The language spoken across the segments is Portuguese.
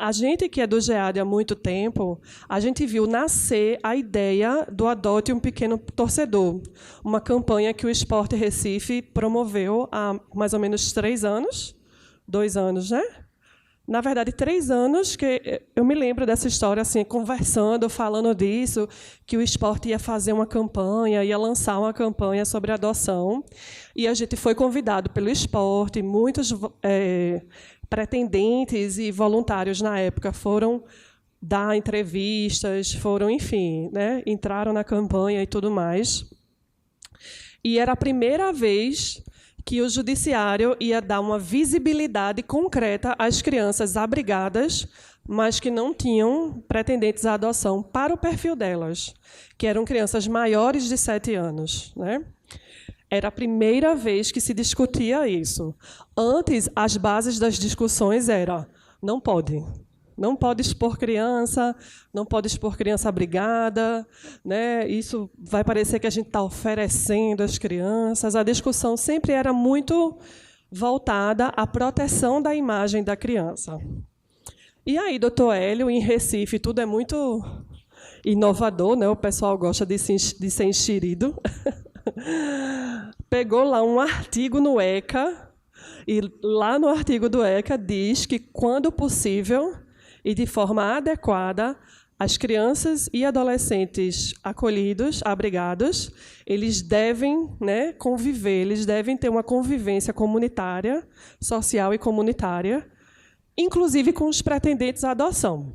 a gente que é do GEAD há muito tempo, a gente viu nascer a ideia do Adote um Pequeno Torcedor, uma campanha que o Sport Recife promoveu há mais ou menos 3 anos, 2 anos, né? Na verdade, 3 anos que eu me lembro dessa história, assim, conversando, falando disso, que o Sport ia fazer uma campanha, ia lançar uma campanha sobre adoção, e a gente foi convidado pelo Sport, muitos pretendentes e voluntários na época foram dar entrevistas, foram, enfim, né, entraram na campanha e tudo mais. E era a primeira vez que o judiciário ia dar uma visibilidade concreta às crianças abrigadas, mas que não tinham pretendentes à adoção para o perfil delas, que eram crianças maiores de 7 anos, né? Era a primeira vez que se discutia isso. Antes, as bases das discussões eram: não pode. Não pode expor criança, não pode expor criança abrigada, né? Isso vai parecer que a gente está oferecendo às crianças. A discussão sempre era muito voltada à proteção da imagem da criança. E aí, doutor Hélio, em Recife, tudo é muito inovador, né? O pessoal gosta de ser enxerido. Pegou lá um artigo no ECA, e lá no artigo do ECA diz que, quando possível e de forma adequada, as crianças e adolescentes acolhidos, abrigados, eles devem, né, conviver, eles devem ter uma convivência comunitária, social e comunitária, inclusive com os pretendentes à adoção.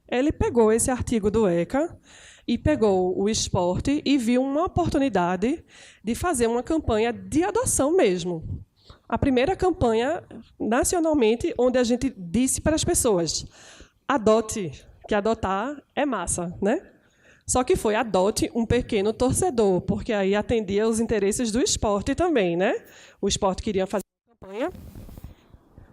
Ele pegou esse artigo do ECA e pegou o Sport e viu uma oportunidade de fazer uma campanha de adoção mesmo. A primeira campanha, nacionalmente, onde a gente disse para as pessoas: adote, que adotar é massa, né? Só que foi adote um pequeno torcedor, porque aí atendia os interesses do esporte também, né? O esporte queria fazer uma campanha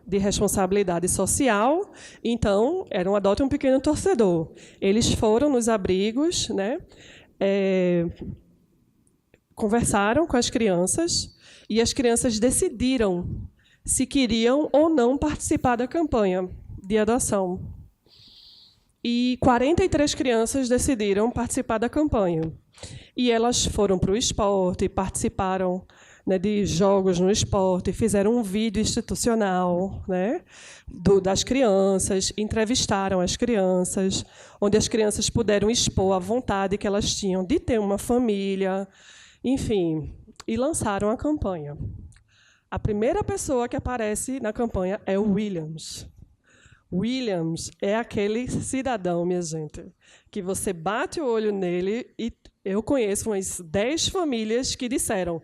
de responsabilidade social, então era um adote um pequeno torcedor. Eles foram nos abrigos, né? Conversaram com as crianças e as crianças decidiram se queriam ou não participar da campanha de adoção. E 43 crianças decidiram participar da campanha. E elas foram para o esporte, participaram, né, de jogos no esporte, fizeram um vídeo institucional, né, das crianças, entrevistaram as crianças, onde as crianças puderam expor a vontade que elas tinham de ter uma família, enfim, e lançaram a campanha. A primeira pessoa que aparece na campanha é o Williams. Williams é aquele cidadão, minha gente, que você bate o olho nele e eu conheço umas 10 famílias que disseram: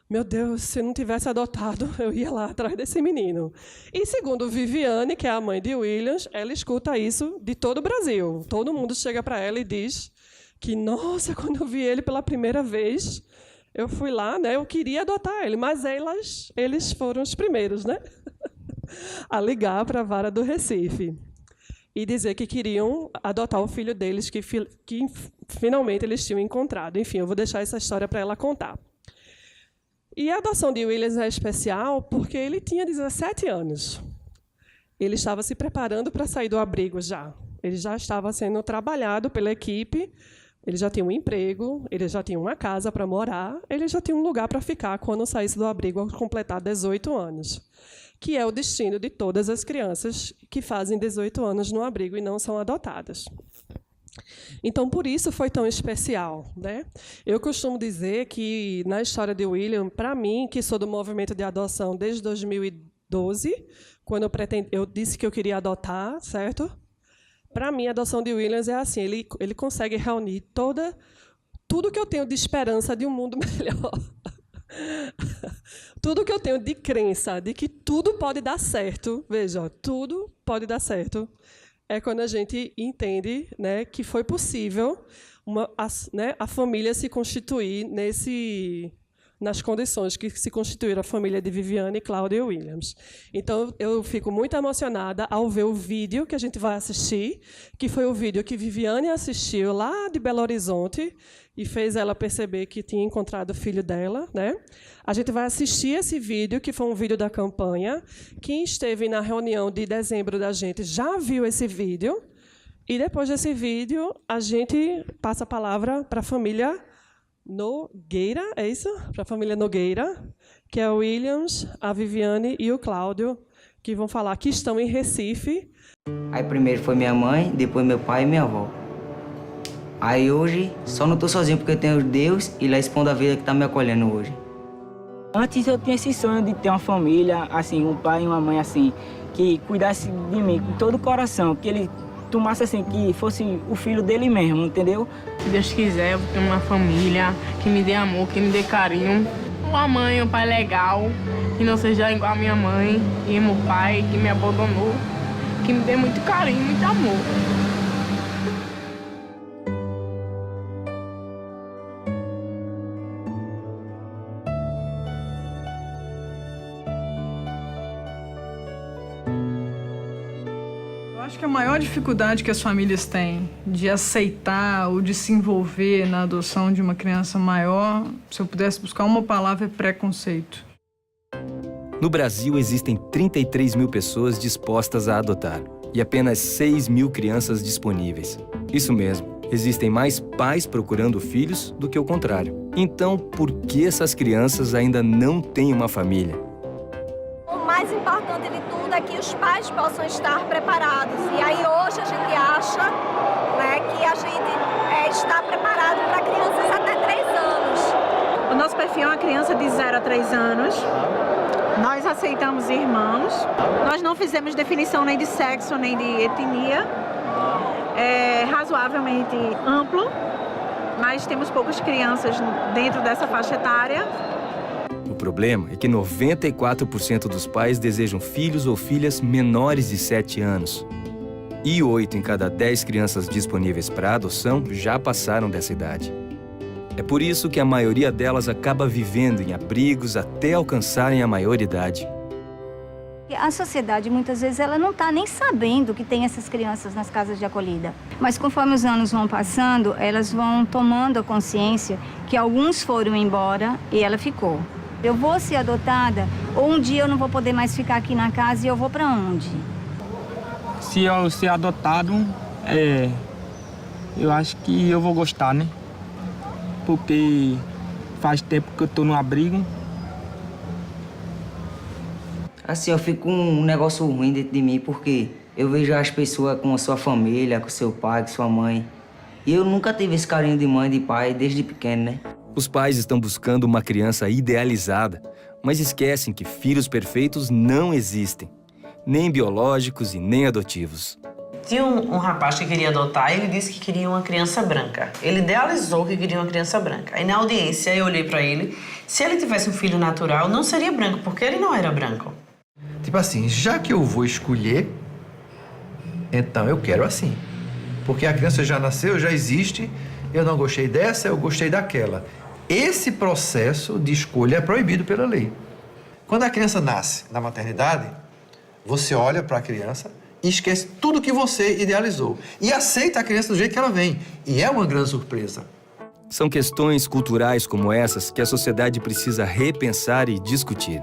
meu Deus, se não tivesse adotado, eu ia lá atrás desse menino. E, segundo Viviane, que é a mãe de Williams, ela escuta isso de todo o Brasil. Todo mundo chega para ela e diz que, nossa, quando eu vi ele pela primeira vez, eu fui lá, né, eu queria adotar ele, mas eles foram os primeiros, né, a ligar para a vara do Recife e dizer que queriam adotar o filho deles, que finalmente eles tinham encontrado. Enfim, eu vou deixar essa história para ela contar. E a adoção de Williams é especial porque ele tinha 17 anos. Ele estava se preparando para sair do abrigo já. Ele já estava sendo trabalhado pela equipe, ele já tinha um emprego, ele já tinha uma casa para morar, ele já tinha um lugar para ficar quando saísse do abrigo ao completar 18 anos, que é o destino de todas as crianças que fazem 18 anos no abrigo e não são adotadas. Então, por isso foi tão especial, né? Eu costumo dizer que, na história de William, para mim, que sou do movimento de adoção desde 2012, quando eu disse que eu queria adotar, certo? Para mim, a adoção de Williams é assim, ele consegue reunir tudo que eu tenho de esperança de um mundo melhor. Tudo que eu tenho de crença, de que tudo pode dar certo, veja, tudo pode dar certo, é quando a gente entende, né, que foi possível a família se constituir nas condições que se constituíram a família de Viviane, Cláudio e Williams. Então, eu fico muito emocionada ao ver o vídeo que a gente vai assistir, que foi o vídeo que Viviane assistiu lá de Belo Horizonte e fez ela perceber que tinha encontrado o filho dela, né? A gente vai assistir esse vídeo, que foi um vídeo da campanha. Quem esteve na reunião de dezembro da gente já viu esse vídeo. E depois desse vídeo, a gente passa a palavra para a família Nogueira, é isso? Para a família Nogueira, que é o Williams, a Viviane e o Cláudio, que vão falar que estão em Recife. Aí primeiro foi minha mãe, depois meu pai e minha avó. Aí hoje só não estou sozinho porque eu tenho Deus e a Esposa da Vida que está me acolhendo hoje. Antes eu tinha esse sonho de ter uma família, assim, um pai e uma mãe, assim, que cuidasse de mim com todo o coração, que ele tomasse assim, que fosse o filho dele mesmo, entendeu? Se Deus quiser, eu vou ter uma família que me dê amor, que me dê carinho. Uma mãe, um pai legal, que não seja igual a minha mãe e meu pai, que me abandonou, que me dê muito carinho, muito amor. Acho que a maior dificuldade que as famílias têm de aceitar ou de se envolver na adoção de uma criança maior, se eu pudesse buscar uma palavra, é preconceito. No Brasil, existem 33 mil pessoas dispostas a adotar e apenas 6 mil crianças disponíveis. Isso mesmo, existem mais pais procurando filhos do que o contrário. Então, por que essas crianças ainda não têm uma família? O mais importante de tudo é que os pais possam estar preparados. E aí hoje a gente acha, né, que a gente está preparado para crianças até 3 anos. O nosso perfil é uma criança de 0 a 3 anos. Nós aceitamos irmãos. Nós não fizemos definição nem de sexo, nem de etnia. É razoavelmente amplo, mas temos poucas crianças dentro dessa faixa etária. O problema é que 94% dos pais desejam filhos ou filhas menores de 7 anos. E 8 em cada 10 crianças disponíveis para adoção já passaram dessa idade. É por isso que a maioria delas acaba vivendo em abrigos até alcançarem a maioridade. A sociedade, muitas vezes, ela não está nem sabendo que tem essas crianças nas casas de acolhida. Mas conforme os anos vão passando, elas vão tomando a consciência que alguns foram embora e ela ficou. Eu vou ser adotada ou um dia eu não vou poder mais ficar aqui na casa e eu vou para onde? Se eu ser adotado, eu acho que eu vou gostar, né? Porque faz tempo que eu tô no abrigo. Assim, eu fico com um negócio ruim dentro de mim porque eu vejo as pessoas com a sua família, com seu pai, com sua mãe. E eu nunca tive esse carinho de mãe e de pai desde pequeno, né? Os pais estão buscando uma criança idealizada, mas esquecem que filhos perfeitos não existem, nem biológicos e nem adotivos. Tinha um rapaz que queria adotar e ele disse que queria uma criança branca. Ele idealizou que queria uma criança branca. Aí na audiência eu olhei pra ele, se ele tivesse um filho natural, não seria branco, porque ele não era branco. Tipo assim, já que eu vou escolher, então eu quero assim. Porque a criança já nasceu, já existe, eu não gostei dessa, eu gostei daquela. Esse processo de escolha é proibido pela lei. Quando a criança nasce na maternidade, você olha para a criança e esquece tudo que você idealizou. E aceita a criança do jeito que ela vem. E é uma grande surpresa. São questões culturais como essas que a sociedade precisa repensar e discutir.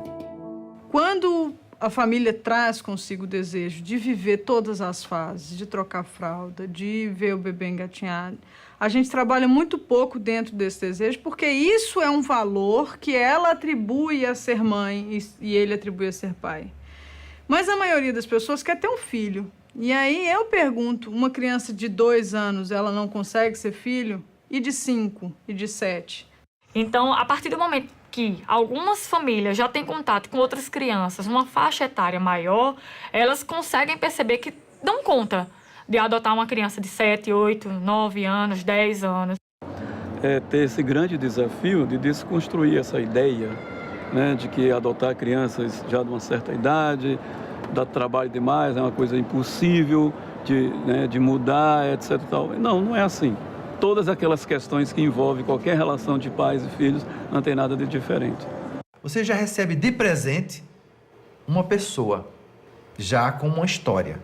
Quando a família traz consigo o desejo de viver todas as fases, de trocar fralda, de ver o bebê engatinhar, a gente trabalha muito pouco dentro desse desejo, porque isso é um valor que ela atribui a ser mãe e ele atribui a ser pai. Mas a maioria das pessoas quer ter um filho. E aí eu pergunto, uma criança de 2 anos, ela não consegue ser filho? E de 5? E de 7? Então, a partir do momento que algumas famílias já têm contato com outras crianças numa faixa etária maior, elas conseguem perceber que dão conta de adotar uma criança de 7, 8, 9 anos, 10 anos. É ter esse grande desafio de desconstruir essa ideia, né, de que adotar crianças já de uma certa idade dá trabalho demais, é uma coisa impossível de mudar, etc. Tal. Não, não é assim. todas aquelas questões que envolvem qualquer relação de pais e filhos, não tem nada de diferente. Você já recebe de presente uma pessoa, já com uma história.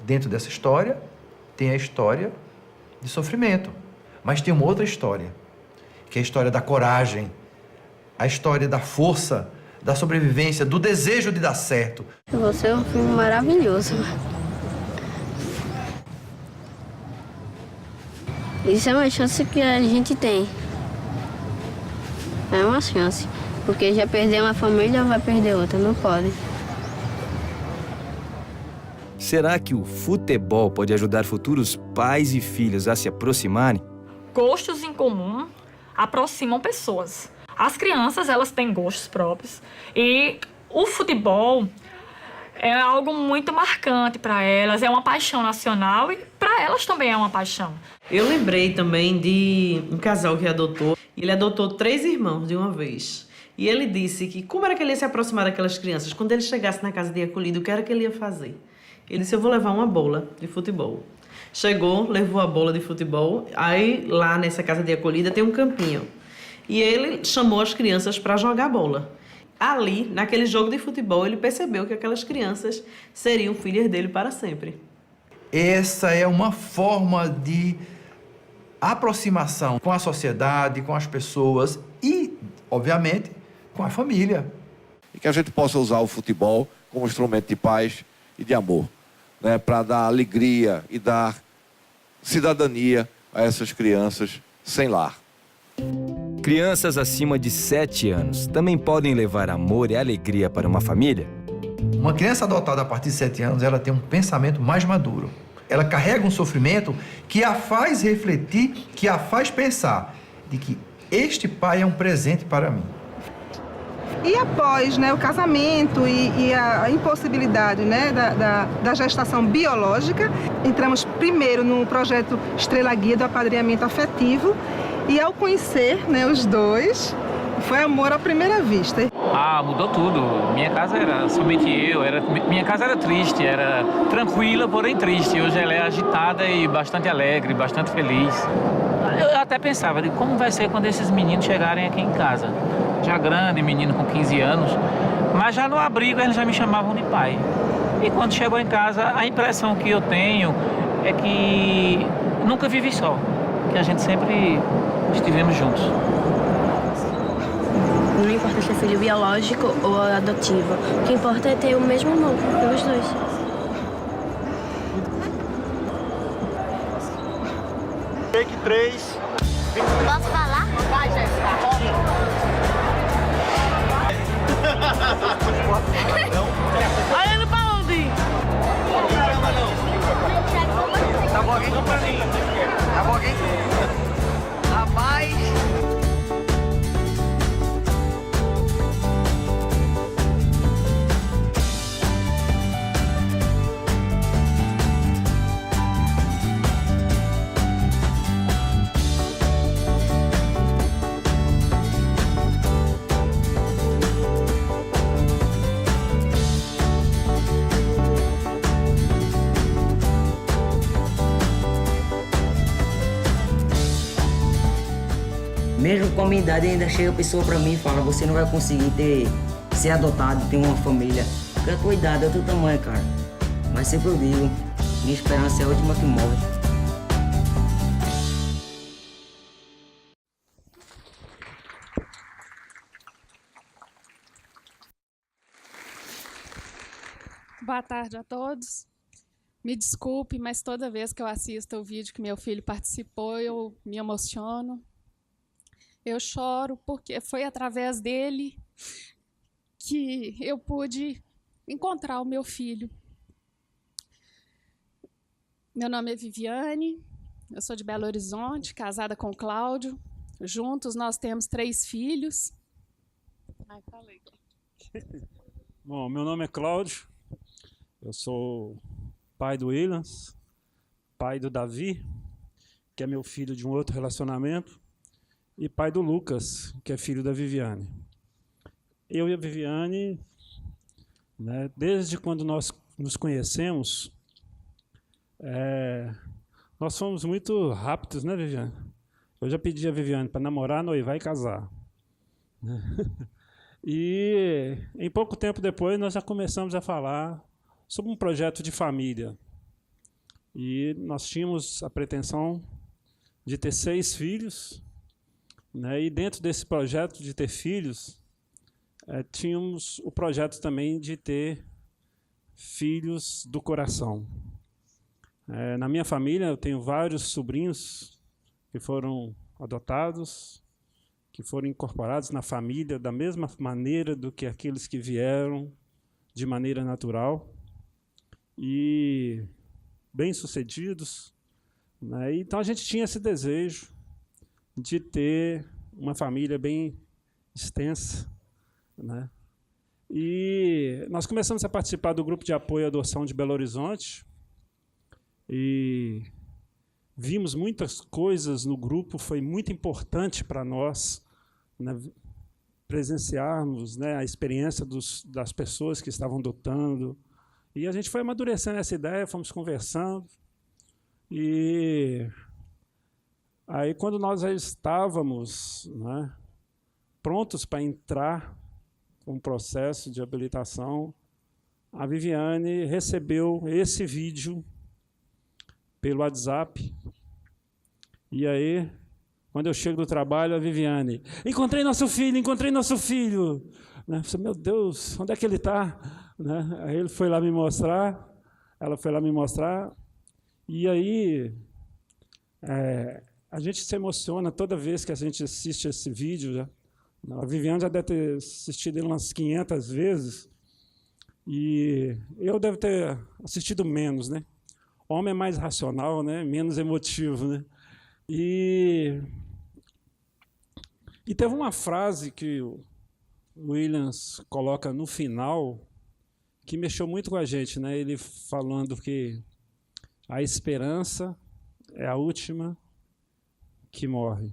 Dentro dessa história, tem a história de sofrimento, mas tem uma outra história, que é a história da coragem, a história da força, da sobrevivência, do desejo de dar certo. Você é um filme maravilhoso. Isso é uma chance que a gente tem. É uma chance. Porque já perder uma família, vai perder outra. Não pode. Será que o futebol pode ajudar futuros pais e filhos a se aproximarem? Gostos em comum aproximam pessoas. As crianças, elas têm gostos próprios e o futebol é algo muito marcante para elas, é uma paixão nacional e para elas também é uma paixão. Eu lembrei também de um casal que adotou. Ele adotou 3 irmãos de uma vez. E ele disse que como era que ele ia se aproximar daquelas crianças? Quando ele chegasse na casa de acolhido, o que era que ele ia fazer? Ele disse, eu vou levar uma bola de futebol. Chegou, levou a bola de futebol, aí lá nessa casa de acolhida tem um campinho. E ele chamou as crianças para jogar bola. Ali, naquele jogo de futebol, ele percebeu que aquelas crianças seriam filhas dele para sempre. Essa é uma forma de aproximação com a sociedade, com as pessoas e, obviamente, com a família. E que a gente possa usar o futebol como instrumento de paz e de amor, né, para dar alegria e dar cidadania a essas crianças sem lar. Crianças acima de 7 anos também podem levar amor e alegria para uma família? Uma criança adotada a partir de 7 anos, ela tem um pensamento mais maduro. Ela carrega um sofrimento que a faz refletir, que a faz pensar de que este pai é um presente para mim. E após, né, o casamento e a impossibilidade, né, da gestação biológica, entramos primeiro no projeto Estrela Guia do apadrinhamento afetivo e ao conhecer, né, os dois, foi amor à primeira vista. Ah, mudou tudo. Minha casa era somente eu, minha casa era triste, era tranquila, porém triste. Hoje ela é agitada e bastante alegre, bastante feliz. Eu até pensava de como vai ser quando esses meninos chegarem aqui em casa. Já grande, menino com 15 anos, mas já no abrigo eles já me chamavam de pai. E quando chegou em casa, a impressão que eu tenho é que nunca vivi só, que a gente sempre estivemos juntos. Não importa se é filho biológico ou adotivo. O que importa é ter o mesmo amor pelos dois. Take 3. Posso falar? Vai, Jéssica. Olha no pra onde? Tá bom aqui? Tá bom aqui? Rapaz. Mesmo com a minha idade, ainda chega a pessoa pra mim e fala, você não vai conseguir ser adotado, ter uma família. Porque a tua idade é o teu tamanho, cara. Mas sempre eu digo, minha esperança é a última que morre. Boa tarde a todos. Me desculpe, mas toda vez que eu assisto o vídeo que meu filho participou, eu me emociono. Eu choro porque foi através dele que eu pude encontrar o meu filho. Meu nome é Viviane, eu sou de Belo Horizonte, casada com o Cláudio. Juntos nós temos 3 filhos. Ai, falei. Bom, meu nome é Cláudio, eu sou pai do Williams, pai do Davi, que é meu filho de um outro relacionamento, e pai do Lucas, que é filho da Viviane. Eu e a Viviane, né, desde quando nós nos conhecemos, Nós fomos muito rápidos, né, Viviane? Eu já pedi a Viviane para namorar, noivar e casar. E, em pouco tempo depois, nós já começamos a falar sobre um projeto de família. E nós tínhamos a pretensão de ter 6 filhos, né? E dentro desse projeto de ter filhos, tínhamos o projeto também de ter filhos do coração. Na minha família, eu tenho vários sobrinhos que foram adotados, que foram incorporados na família da mesma maneira do que aqueles que vieram de maneira natural e bem-sucedidos, né? Então, a gente tinha esse desejo de ter uma família bem extensa, né? E nós começamos a participar do grupo de apoio à adoção de Belo Horizonte e vimos muitas coisas no grupo, foi muito importante para nós, né, presenciarmos, né, a experiência das pessoas que estavam adotando. E a gente foi amadurecendo essa ideia, fomos conversando. E aí, quando nós já estávamos, né, prontos para entrar com um processo de habilitação, a Viviane recebeu esse vídeo pelo WhatsApp. E aí, quando eu chego do trabalho, a Viviane, encontrei nosso filho. Né? Eu falei, meu Deus, onde é que ele está? Né? Aí ele foi lá me mostrar, ela foi lá me mostrar, e aí a gente se emociona toda vez que a gente assiste esse vídeo. Já. A Viviane já deve ter assistido ele umas 500 vezes, e eu devo ter assistido menos, né? Homem é mais racional, né? Menos emotivo, né? E teve uma frase que o Williams coloca no final que mexeu muito com a gente, né? Ele falando que a esperança é a última que morre.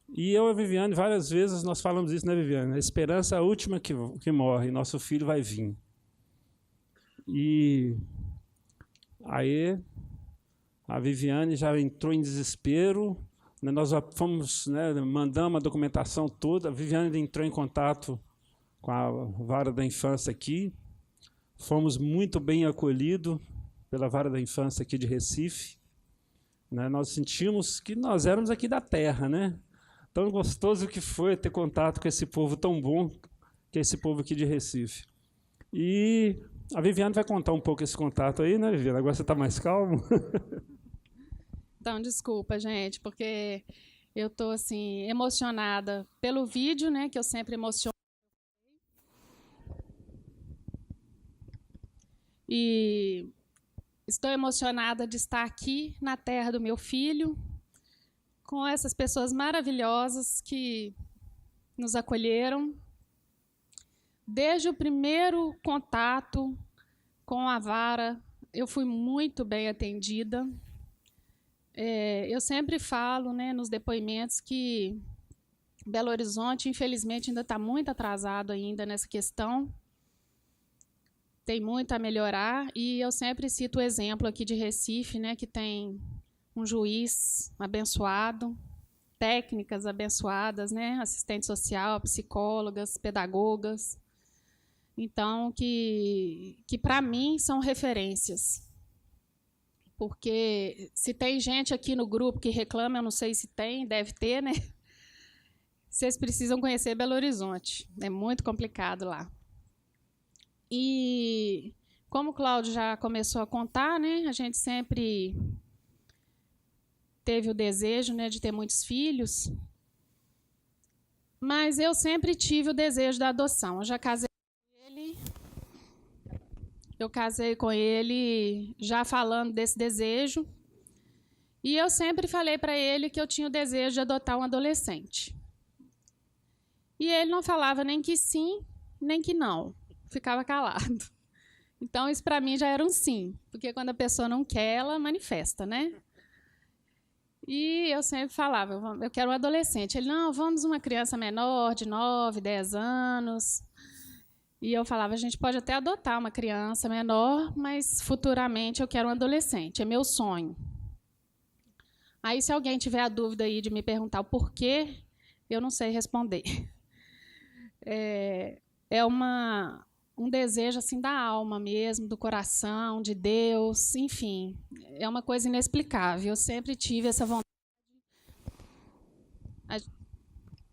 E eu e a Viviane, várias vezes, nós falamos isso, né, Viviane? A esperança é a última que morre, nosso filho vai vir. E aí a Viviane já entrou em desespero, né? Nós já fomos, né, mandamos a documentação toda, a Viviane entrou em contato com a Vara da Infância aqui, fomos muito bem acolhidos pela Vara da Infância aqui de Recife, né? Nós sentimos que nós éramos aqui da terra, né? Tão gostoso que foi ter contato com esse povo tão bom, que é esse povo aqui de Recife. E a Viviane vai contar um pouco esse contato aí, né, Viviane? Agora você está mais calmo? Então, desculpa, gente, porque eu estou assim, emocionada pelo vídeo, né, que eu sempre emociono. E estou emocionada de estar aqui na terra do meu filho, com essas pessoas maravilhosas que nos acolheram. Desde o primeiro contato com a vara, eu fui muito bem atendida. Eu sempre falo, né, nos depoimentos que Belo Horizonte, infelizmente, ainda está muito atrasado ainda nessa questão. Tem muito a melhorar. E eu sempre cito o exemplo aqui de Recife, né, que tem um juiz abençoado, técnicas abençoadas, né, assistente social, psicólogas, pedagogas. Então, que para mim são referências. Porque se tem gente aqui no grupo que reclama, eu não sei se tem, deve ter, né? Vocês precisam conhecer Belo Horizonte. É muito complicado lá. E como o Cláudio já começou a contar, né, a gente sempre teve o desejo, né, de ter muitos filhos. Mas eu sempre tive o desejo da adoção. Eu já casei com ele. Eu casei com ele já falando desse desejo. E eu sempre falei para ele que eu tinha o desejo de adotar um adolescente. E ele não falava nem que sim, nem que não. Ficava calado. Então, isso para mim já era um sim. Porque quando a pessoa não quer, ela manifesta, né? E eu sempre falava, eu quero um adolescente. Ele, não, vamos uma criança menor, de 9, 10 anos. E eu falava, a gente pode até adotar uma criança menor, mas futuramente eu quero um adolescente, é meu sonho. Aí, se alguém tiver a dúvida aí de me perguntar o porquê, eu não sei responder. É um desejo assim da alma mesmo, do coração, de Deus, enfim. É uma coisa inexplicável. Eu sempre tive essa vontade.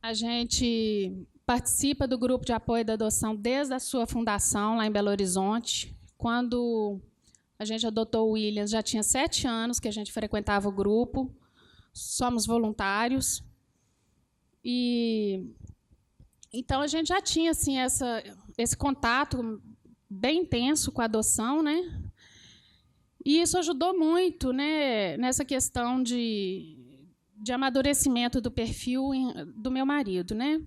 A gente participa do grupo de apoio da adoção desde a sua fundação, lá em Belo Horizonte. Quando a gente adotou o Williams, já tinha 7 anos que a gente frequentava o grupo. Somos voluntários. Então, a gente já tinha assim, esse contato bem intenso com a adoção, né? E isso ajudou muito, né, nessa questão de amadurecimento do perfil do meu marido, né?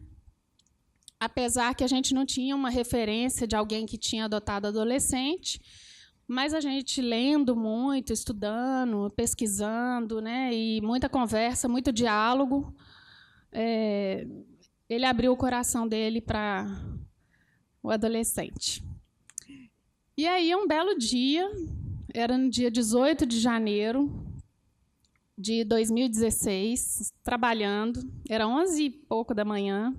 Apesar que a gente não tinha uma referência de alguém que tinha adotado adolescente, mas a gente lendo muito, estudando, pesquisando, né, e muita conversa, muito diálogo, ele abriu o coração dele para o adolescente. E aí, um belo dia, era no dia 18 de janeiro de 2016, trabalhando, era 11 e pouco da manhã,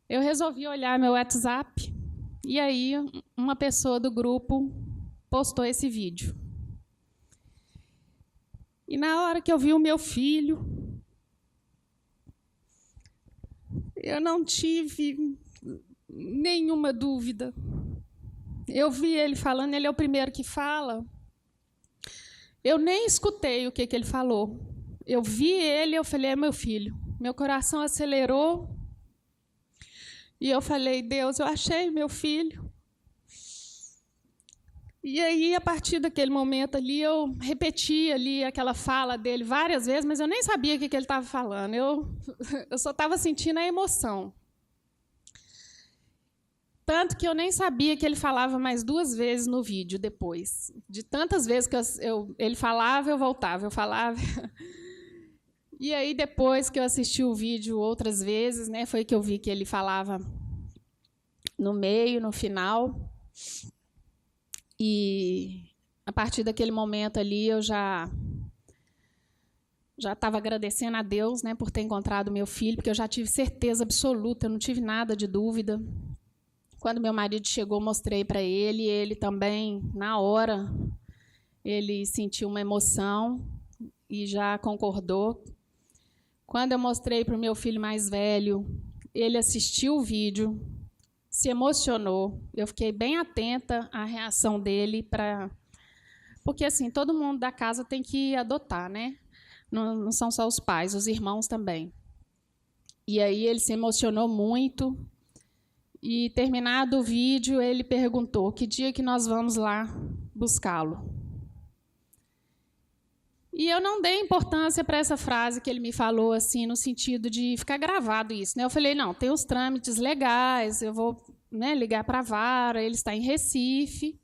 eu resolvi olhar meu WhatsApp, e aí uma pessoa do grupo postou esse vídeo. E na hora que eu vi o meu filho, eu não tive nenhuma dúvida. Eu vi ele falando, ele é o primeiro que fala. Eu nem escutei o que ele falou. Eu vi ele, eu falei, é meu filho. Meu coração acelerou. E eu falei, Deus, eu achei meu filho. E aí, a partir daquele momento ali, eu repeti ali aquela fala dele várias vezes, mas eu nem sabia o que ele estava falando. Eu só estava sentindo a emoção. Tanto que eu nem sabia que ele falava mais 2 vezes no vídeo depois. De tantas vezes que ele falava, eu voltava, eu falava. E aí, depois que eu assisti o vídeo outras vezes, né, foi que eu vi que ele falava no meio, no final. E, a partir daquele momento ali, eu já estava agradecendo a Deus, né, por ter encontrado meu filho, porque eu já tive certeza absoluta, eu não tive nada de dúvida. Quando meu marido chegou, mostrei para ele, ele também, na hora, ele sentiu uma emoção e já concordou. Quando eu mostrei para o meu filho mais velho, ele assistiu o vídeo, se emocionou. Eu fiquei bem atenta à reação dele, porque assim, todo mundo da casa tem que adotar, né? Não são só os pais, os irmãos também. E aí ele se emocionou muito. E, terminado o vídeo, ele perguntou, que dia que nós vamos lá buscá-lo? E eu não dei importância para essa frase que ele me falou, assim, no sentido de ficar gravado isso, né? Eu falei, não, tem os trâmites legais, eu vou, né, ligar para a vara, ele está em Recife.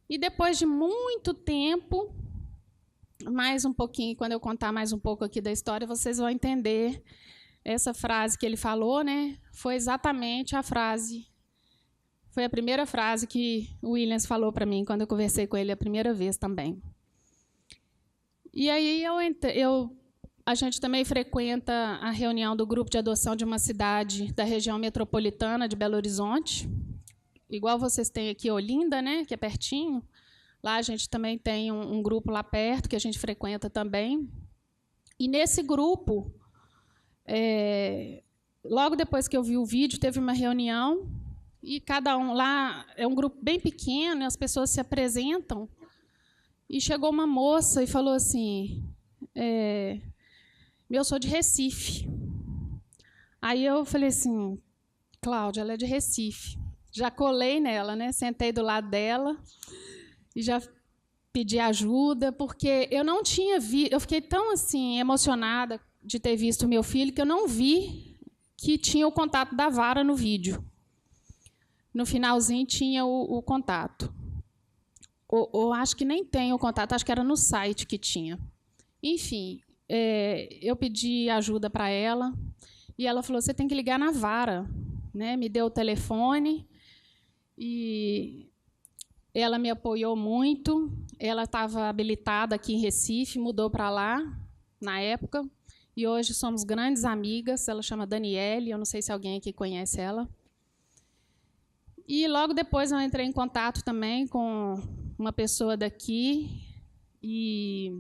E, depois de muito tempo, mais um pouquinho, quando eu contar mais um pouco aqui da história, vocês vão entender. Essa frase que ele falou, né, foi exatamente a frase, foi a primeira frase que o Williams falou para mim quando eu conversei com ele a primeira vez também. E aí a gente também frequenta a reunião do grupo de adoção de uma cidade da região metropolitana de Belo Horizonte, igual vocês têm aqui Olinda, né, que é pertinho. Lá a gente também tem um grupo lá perto que a gente frequenta também. E nesse grupo, logo depois que eu vi o vídeo, teve uma reunião e cada um lá, é um grupo bem pequeno, as pessoas se apresentam e chegou uma moça e falou assim, eu sou de Recife. Aí eu falei assim, Cláudia, ela é de Recife. Já colei nela, né? Sentei do lado dela e já pedi ajuda, porque eu não tinha visto, eu fiquei tão assim emocionada de ter visto o meu filho, que eu não vi que tinha o contato da vara no vídeo. No finalzinho tinha o contato. Ou acho que nem tem o contato, acho que era no site que tinha. Enfim, eu pedi ajuda para ela, e ela falou, você tem que ligar na vara. né, me deu o telefone e ela me apoiou muito. Ela estava habilitada aqui em Recife, mudou para lá na época, e hoje somos grandes amigas. Ela chama Daniele, eu não sei se alguém aqui conhece ela. E logo depois eu entrei em contato também com uma pessoa daqui, e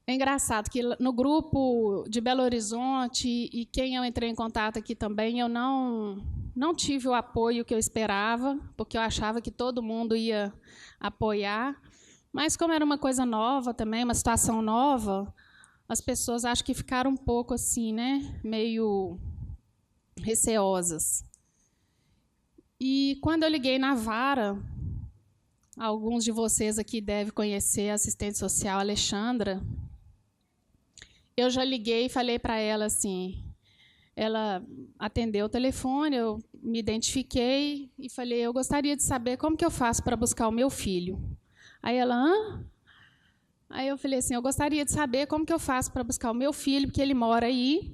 é engraçado que no grupo de Belo Horizonte, e quem eu entrei em contato aqui também, eu não tive o apoio que eu esperava, porque eu achava que todo mundo ia apoiar. Mas como era uma coisa nova também, uma situação nova, as pessoas acho que ficaram um pouco assim, né, meio receosas. E quando eu liguei na vara, alguns de vocês aqui devem conhecer a assistente social Alexandra, eu já liguei e falei para ela assim, ela atendeu o telefone, eu me identifiquei e falei, eu gostaria de saber como que eu faço para buscar o meu filho. Aí ela, hã? Aí eu falei assim, eu gostaria de saber como que eu faço para buscar o meu filho, porque ele mora aí,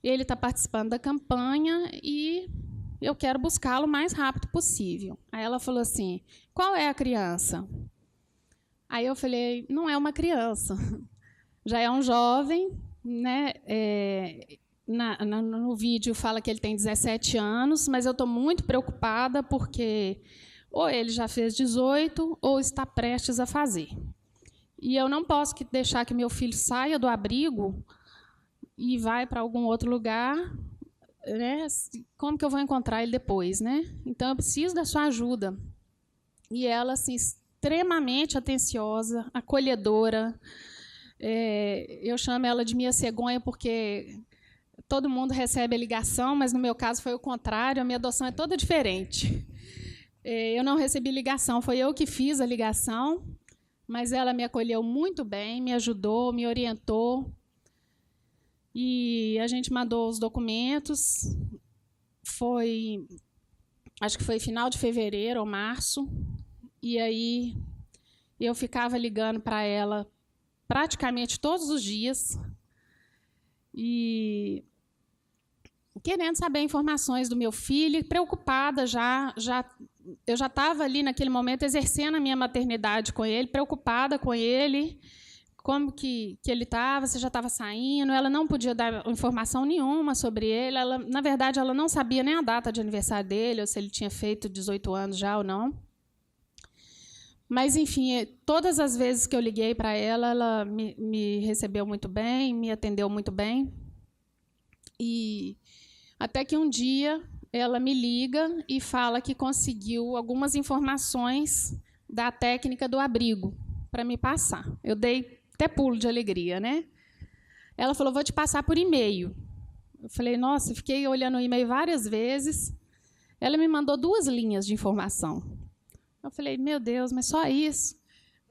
ele está participando da campanha e eu quero buscá-lo o mais rápido possível. Aí ela falou assim, qual é a criança? Aí eu falei, não é uma criança, já é um jovem, né? No vídeo fala que ele tem 17 anos, mas eu estou muito preocupada porque ou ele já fez 18 ou está prestes a fazer. E eu não posso deixar que meu filho saia do abrigo e vá para algum outro lugar, né? Como que eu vou encontrar ele depois, né? Então eu preciso da sua ajuda. E ela, assim, extremamente atenciosa, acolhedora. Eu chamo ela de minha cegonha porque todo mundo recebe a ligação, mas no meu caso foi o contrário, a minha adoção é toda diferente. Eu não recebi ligação, foi eu que fiz a ligação, mas ela me acolheu muito bem, me ajudou, me orientou. E a gente mandou os documentos, acho que foi final de fevereiro ou março, e aí eu ficava ligando para ela praticamente todos os dias e querendo saber informações do meu filho, preocupada eu já estava ali naquele momento exercendo a minha maternidade com ele, preocupada com ele, como que ele estava, se já estava saindo. Ela não podia dar informação nenhuma sobre ele. Na verdade, ela não sabia nem a data de aniversário dele, ou se ele tinha feito 18 anos já ou não. Mas, enfim, todas as vezes que eu liguei para ela me recebeu muito bem, me atendeu muito bem. E até que um dia ela me liga e fala que conseguiu algumas informações da técnica do abrigo para me passar. Eu dei até pulo de alegria, né? Ela falou, vou te passar por e-mail. Eu falei, nossa, fiquei olhando o e-mail várias vezes. Ela me mandou 2 linhas de informação. Eu falei, meu Deus, mas só isso?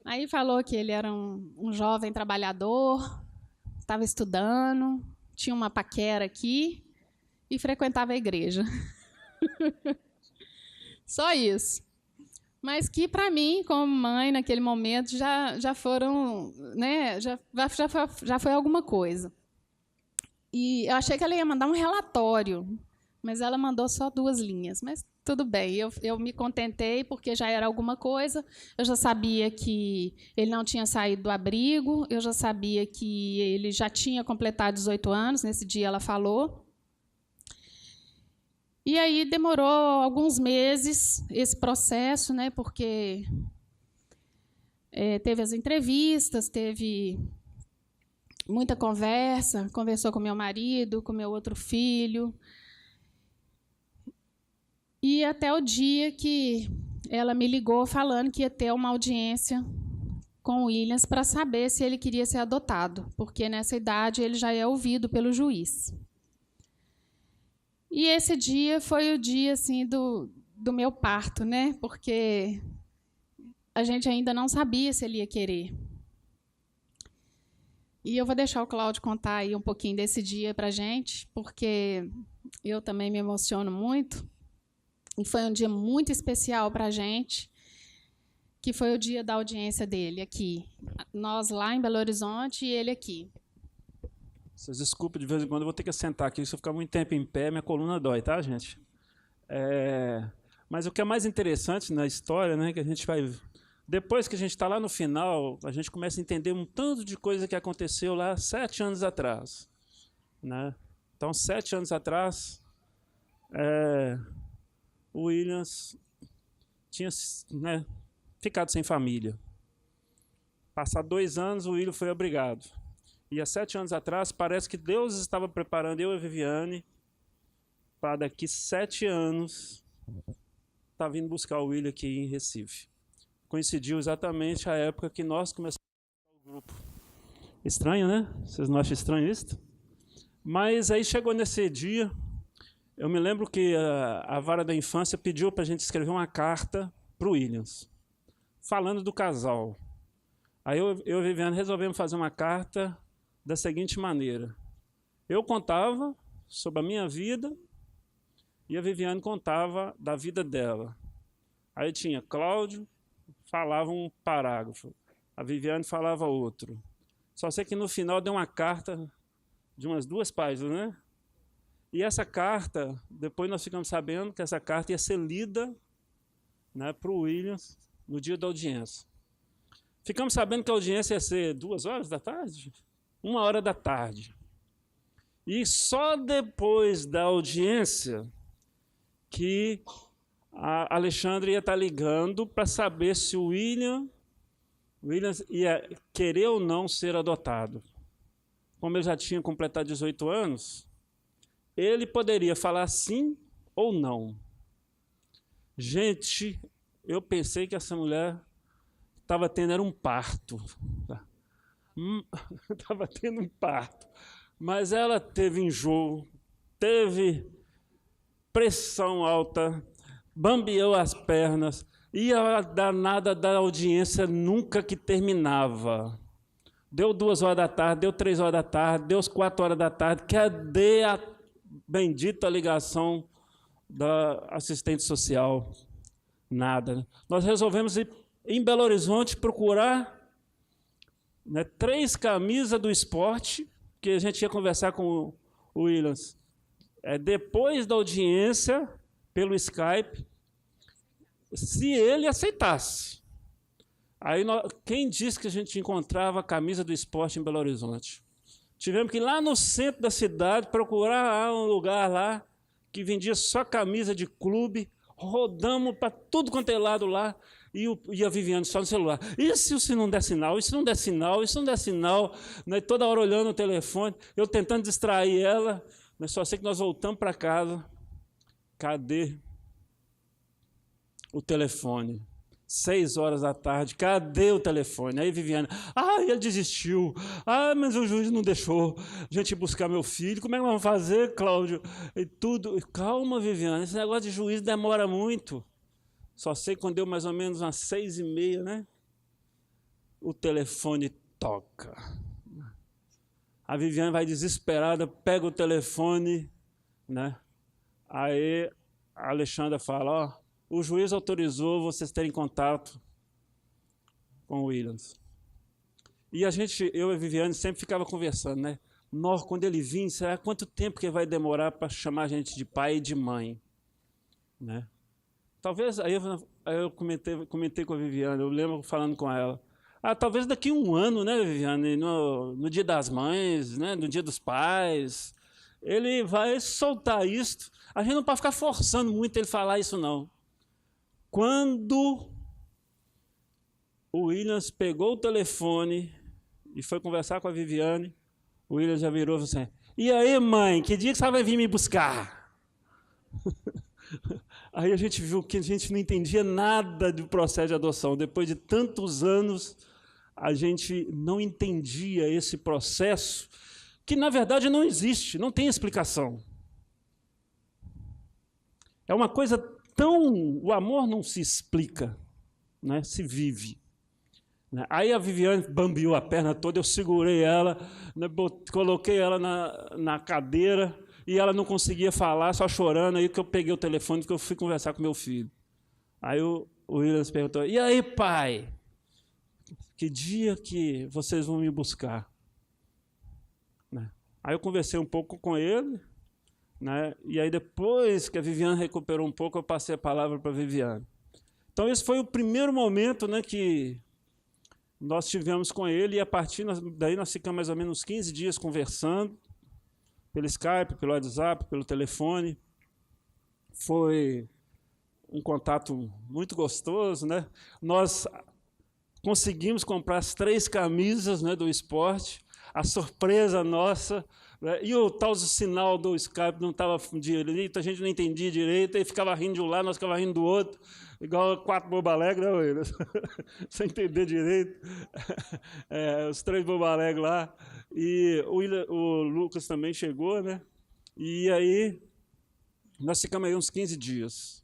Aí falou que ele era um jovem trabalhador, estava estudando, tinha uma paquera aqui e frequentava a igreja. Só isso. Mas que, para mim, como mãe, naquele momento, já foram, né, já foi alguma coisa. E eu achei que ela ia mandar um relatório, mas ela mandou só 2 linhas. Mas tudo bem, eu me contentei, porque já era alguma coisa. Eu já sabia que ele não tinha saído do abrigo, eu já sabia que ele já tinha completado 18 anos, nesse dia ela falou. E aí demorou alguns meses esse processo, né, porque teve as entrevistas, teve muita conversa, conversou com meu marido, com meu outro filho. E até o dia que ela me ligou falando que ia ter uma audiência com o Williams para saber se ele queria ser adotado, porque nessa idade ele já é ouvido pelo juiz. E esse dia foi o dia assim do meu parto, né? Porque a gente ainda não sabia se ele ia querer. E eu vou deixar o Cláudio contar aí um pouquinho desse dia para a gente, porque eu também me emociono muito. E foi um dia muito especial para a gente, que foi o dia da audiência dele aqui. Nós lá em Belo Horizonte e ele aqui. Vocês desculpem, de vez em quando eu vou ter que sentar aqui. Se eu ficar muito tempo em pé, minha coluna dói, tá, gente? Mas o que é mais interessante na história, né, que a gente vai... Depois que a gente está lá no final, a gente começa a entender um tanto de coisa que aconteceu lá 7 anos atrás. Né? Então, 7 anos atrás, o Williams tinha, né, ficado sem família. Passado 2 anos, o William foi obrigado. E há 7 anos atrás, parece que Deus estava preparando eu e a Viviane para daqui 7 anos estar vindo buscar o William aqui em Recife. Coincidiu exatamente a época que nós começamos o grupo. Estranho, né? Vocês não acham estranho isso? Mas aí chegou nesse dia, eu me lembro que a vara da infância pediu para a gente escrever uma carta para o Williams, falando do casal. Aí eu e a Viviane resolvemos fazer uma carta da seguinte maneira. Eu contava sobre a minha vida e a Viviane contava da vida dela. Aí tinha Cláudio, falava um parágrafo, a Viviane falava outro. Só sei que no final deu uma carta de umas 2 páginas, né? E essa carta, depois nós ficamos sabendo que essa carta ia ser lida, né, para o Williams no dia da audiência. Ficamos sabendo que a audiência ia ser 2 horas da tarde? 1 hora da tarde. E só depois da audiência que a Alexandre ia estar ligando para saber se o Williams ia querer ou não ser adotado. Como ele já tinha completado 18 anos, ele poderia falar sim ou não. Gente, eu pensei que essa mulher estava tendo era um parto. Estava tendo um parto. Mas ela teve enjoo, teve pressão alta, bambeou as pernas, e a danada da audiência nunca que terminava. Deu 2 horas da tarde, deu 3 horas da tarde, deu 4 horas da tarde. Cadê a bendita ligação da assistente social? Nada. Nós resolvemos ir em Belo Horizonte procurar, né, 3 camisas do esporte, que a gente ia conversar com o Williams. Depois da audiência, pelo Skype, se ele aceitasse. Aí, quem disse que a gente encontrava a camisa do esporte em Belo Horizonte? Tivemos que ir lá no centro da cidade procurar um lugar lá que vendia só camisa de clube. Rodamos para tudo quanto é lado lá e a Viviane só no celular. E se não der sinal? E se não der sinal? E se não der sinal? Né? Toda hora olhando o telefone, eu tentando distrair ela. Mas só sei que nós voltamos para casa. Cadê o telefone? 6 horas da tarde, cadê o telefone? Aí Viviane, ele desistiu. Mas o juiz não deixou a gente buscar meu filho. Como é que nós vamos fazer, Cláudio? E tudo. Calma, Viviane, esse negócio de juiz demora muito. Só sei que quando deu mais ou menos umas 6h30, né? O telefone toca. A Viviane vai desesperada, pega o telefone, né? Aí a Alexandra fala, o juiz autorizou vocês terem contato com o Williams. E eu e a Viviane sempre ficava conversando, né? Quando ele vir, será quanto tempo que vai demorar para chamar a gente de pai e de mãe? Né? Talvez, aí eu comentei com a Viviane, eu lembro falando com ela, talvez daqui 1 ano, né, Viviane, no Dia das Mães, né, no Dia dos Pais, ele vai soltar isso. A gente não pode ficar forçando muito ele falar isso, não. Quando o Williams pegou o telefone e foi conversar com a Viviane, o Williams já virou e falou assim, e aí, mãe, que dia que você vai vir me buscar? Aí a gente viu que a gente não entendia nada do processo de adoção. Depois de tantos anos, a gente não entendia esse processo, que, na verdade, não existe, não tem explicação. É uma coisa o amor não se explica, né? Se vive. Né? Aí a Viviane bambeou a perna toda, eu segurei ela, né, coloquei ela na cadeira, e ela não conseguia falar, só chorando, aí que eu peguei o telefone, porque eu fui conversar com meu filho. Aí o Williams perguntou, e aí, pai, que dia que vocês vão me buscar? Né? Aí eu conversei um pouco com ele, né? E aí depois que a Viviane recuperou um pouco, eu passei a palavra para a Viviane. Então esse foi o primeiro momento, né, que nós tivemos com ele, e a partir daí nós ficamos mais ou menos uns 15 dias conversando, pelo Skype, pelo WhatsApp, pelo telefone. Foi um contato muito gostoso, né? Nós conseguimos comprar as 3 camisas, né, do esporte, a surpresa nossa, né? E o tal do sinal do Skype não estava direito, a gente não entendia direito, e ficava rindo de um lado, nós ficava rindo do outro, igual 4 bobo alegre, né, William? Sem entender direito. Os 3 bobo alegre lá. E o Lucas também chegou, né? E aí nós ficamos aí uns 15 dias.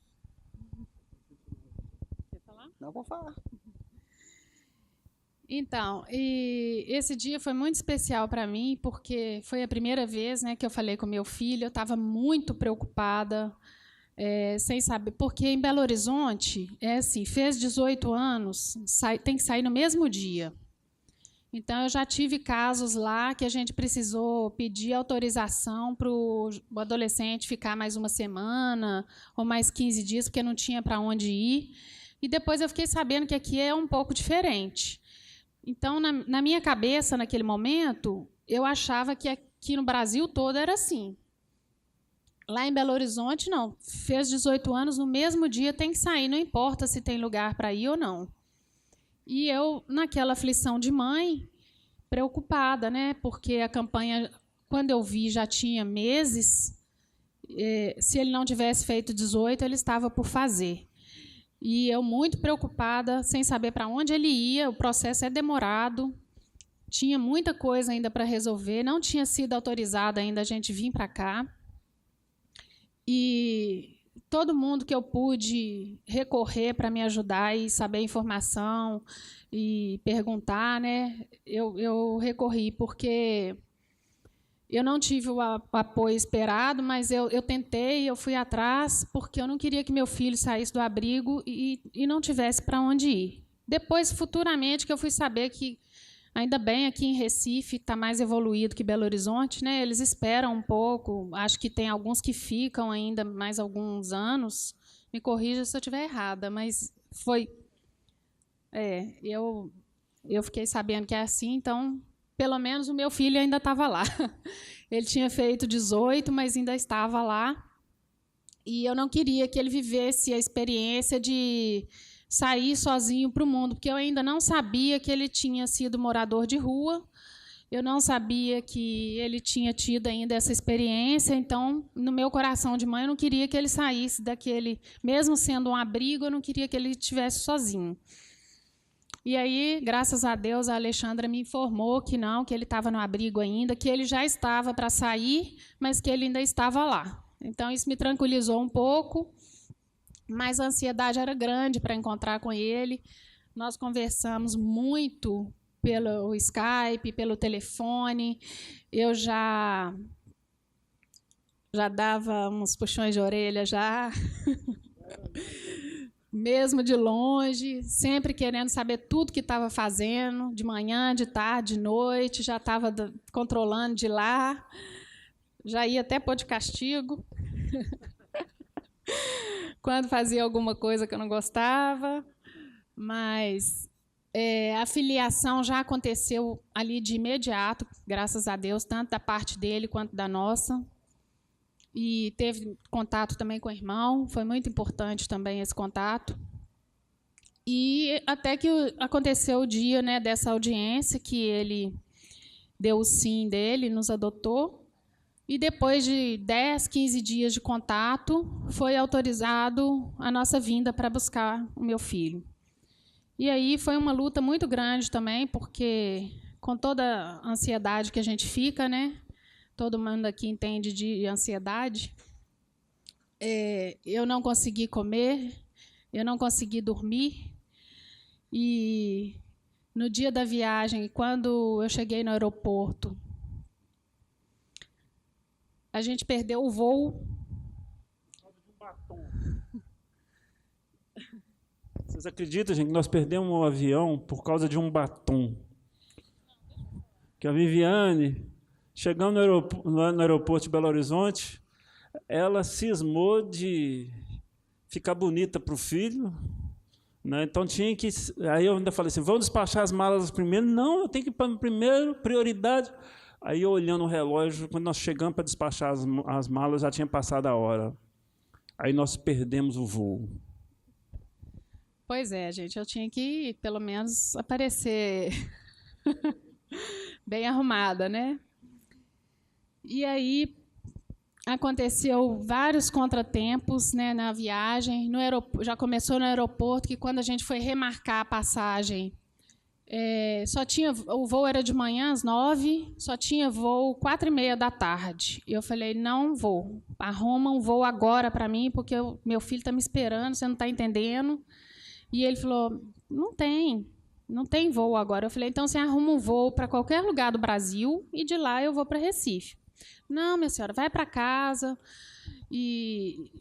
Quer falar? Não vou falar. Então, e esse dia foi muito especial para mim, porque foi a primeira vez, né, que eu falei com meu filho. Eu estava muito preocupada, sem saber, porque em Belo Horizonte, assim, fez 18 anos, tem que sair no mesmo dia. Então, eu já tive casos lá que a gente precisou pedir autorização para o adolescente ficar mais uma semana ou mais 15 dias, porque não tinha para onde ir. E depois eu fiquei sabendo que aqui é um pouco diferente. Então, na minha cabeça, naquele momento, eu achava que aqui no Brasil todo era assim. Lá em Belo Horizonte, não. Fez 18 anos, no mesmo dia tem que sair, não importa se tem lugar para ir ou não. E eu, naquela aflição de mãe, preocupada, né? Porque a campanha, quando eu vi, já tinha meses. Se ele não tivesse feito 18, ele estava por fazer. E eu muito preocupada, sem saber para onde ele ia. O processo é demorado, tinha muita coisa ainda para resolver, não tinha sido autorizada ainda a gente vir para cá. E todo mundo que eu pude recorrer para me ajudar e saber informação e perguntar, né, eu recorri, porque eu não tive o apoio esperado, mas eu tentei, eu fui atrás, porque eu não queria que meu filho saísse do abrigo e não tivesse para onde ir. Depois, futuramente, que eu fui saber que, ainda bem, aqui em Recife está mais evoluído que Belo Horizonte, né? Eles esperam um pouco, acho que tem alguns que ficam ainda mais alguns anos. Me corrija se eu estiver errada, mas foi... eu fiquei sabendo que é assim, então... Pelo menos o meu filho ainda estava lá. Ele tinha feito 18, mas ainda estava lá. E eu não queria que ele vivesse a experiência de sair sozinho para o mundo, porque eu ainda não sabia que ele tinha sido morador de rua, eu não sabia que ele tinha tido ainda essa experiência. Então, no meu coração de mãe, eu não queria que ele saísse daquele... Mesmo sendo um abrigo, eu não queria que ele estivesse sozinho. E aí, graças a Deus, a Alexandra me informou que não, que ele estava no abrigo ainda, que ele já estava para sair, mas que ele ainda estava lá. Então, isso me tranquilizou um pouco, mas a ansiedade era grande para encontrar com ele. Nós conversamos muito pelo Skype, pelo telefone. Eu já dava uns puxões de orelha, já... Mesmo de longe, sempre querendo saber tudo que estava fazendo, de manhã, de tarde, de noite, já estava controlando de lá, já ia até pôr de castigo, quando fazia alguma coisa que eu não gostava, mas a filiação já aconteceu ali de imediato, graças a Deus, tanto da parte dele quanto da nossa. E teve contato também com o irmão, foi muito importante também esse contato. E até que aconteceu o dia, né, dessa audiência, que ele deu o sim dele, nos adotou. E depois de 10, 15 dias de contato, foi autorizado a nossa vinda para buscar o meu filho. E aí foi uma luta muito grande também, porque com toda a ansiedade que a gente fica, né? Todo mundo aqui entende de ansiedade. Eu não consegui comer, eu não consegui dormir. E no dia da viagem, quando eu cheguei no aeroporto, a gente perdeu o voo. Vocês acreditam, gente, que nós perdemos o avião por causa de um batom? Que a Viviane... Chegamos no aeroporto de Belo Horizonte, ela cismou de ficar bonita para o filho, né? Então tinha que... Aí eu ainda falei assim, vamos despachar as malas primeiro? Não, eu tenho que ir para primeiro, prioridade. Aí eu olhando o relógio, quando nós chegamos para despachar as malas, já tinha passado a hora. Aí nós perdemos o voo. Pois é, gente, eu tinha que, pelo menos, aparecer bem arrumada, né? E aí aconteceu vários contratempos, né, na viagem. Já começou no aeroporto, que quando a gente foi remarcar a passagem, o voo era de manhã às 9, só tinha voo 4h30 da tarde. E eu falei, não vou, arruma um voo agora para mim, porque meu filho está me esperando, você não está entendendo. E ele falou, não tem voo agora. Eu falei, então você arruma um voo para qualquer lugar do Brasil e de lá eu vou para Recife. Não, minha senhora, vai para casa e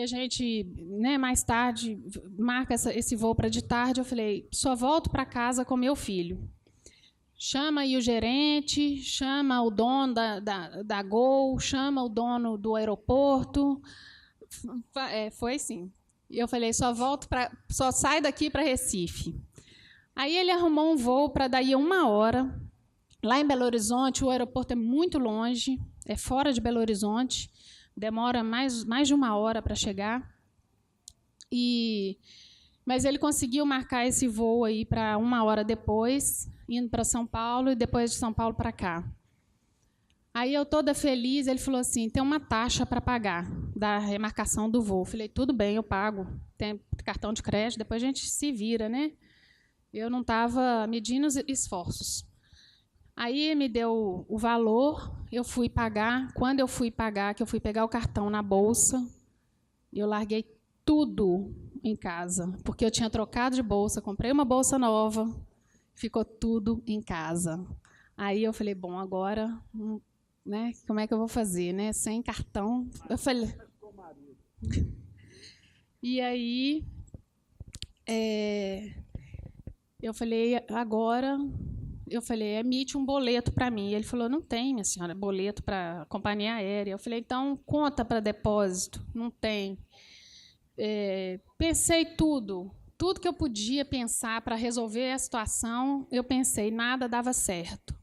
a gente, né, mais tarde marca esse voo para de tarde. Eu falei, só volto para casa com meu filho. Chama aí o gerente, chama o dono da Gol, chama o dono do aeroporto. Foi assim. E eu falei, só sai daqui para Recife. Aí ele arrumou um voo para daí 1 hora. Lá em Belo Horizonte, o aeroporto é muito longe, é fora de Belo Horizonte, demora mais de 1 hora para chegar. Mas ele conseguiu marcar esse voo aí para 1 hora depois, indo para São Paulo e depois de São Paulo para cá. Aí eu toda feliz, ele falou assim, tem uma taxa para pagar da remarcação do voo. Eu falei, tudo bem, eu pago, tem cartão de crédito, depois a gente se vira, né? Eu não estava medindo os esforços. Aí me deu o valor, eu fui pagar. Quando eu fui pagar, que eu fui pegar o cartão na bolsa, eu larguei tudo em casa, porque eu tinha trocado de bolsa, comprei uma bolsa nova, ficou tudo em casa. Aí eu falei, bom, agora, né, como é que eu vou fazer, né? Sem cartão. Eu falei... E aí, eu falei, agora... Eu falei, emite um boleto para mim. Ele falou, não tem, minha senhora, boleto para companhia aérea. Eu falei, então, conta para depósito. Não tem. Pensei tudo que eu podia pensar para resolver a situação, eu pensei, nada dava certo.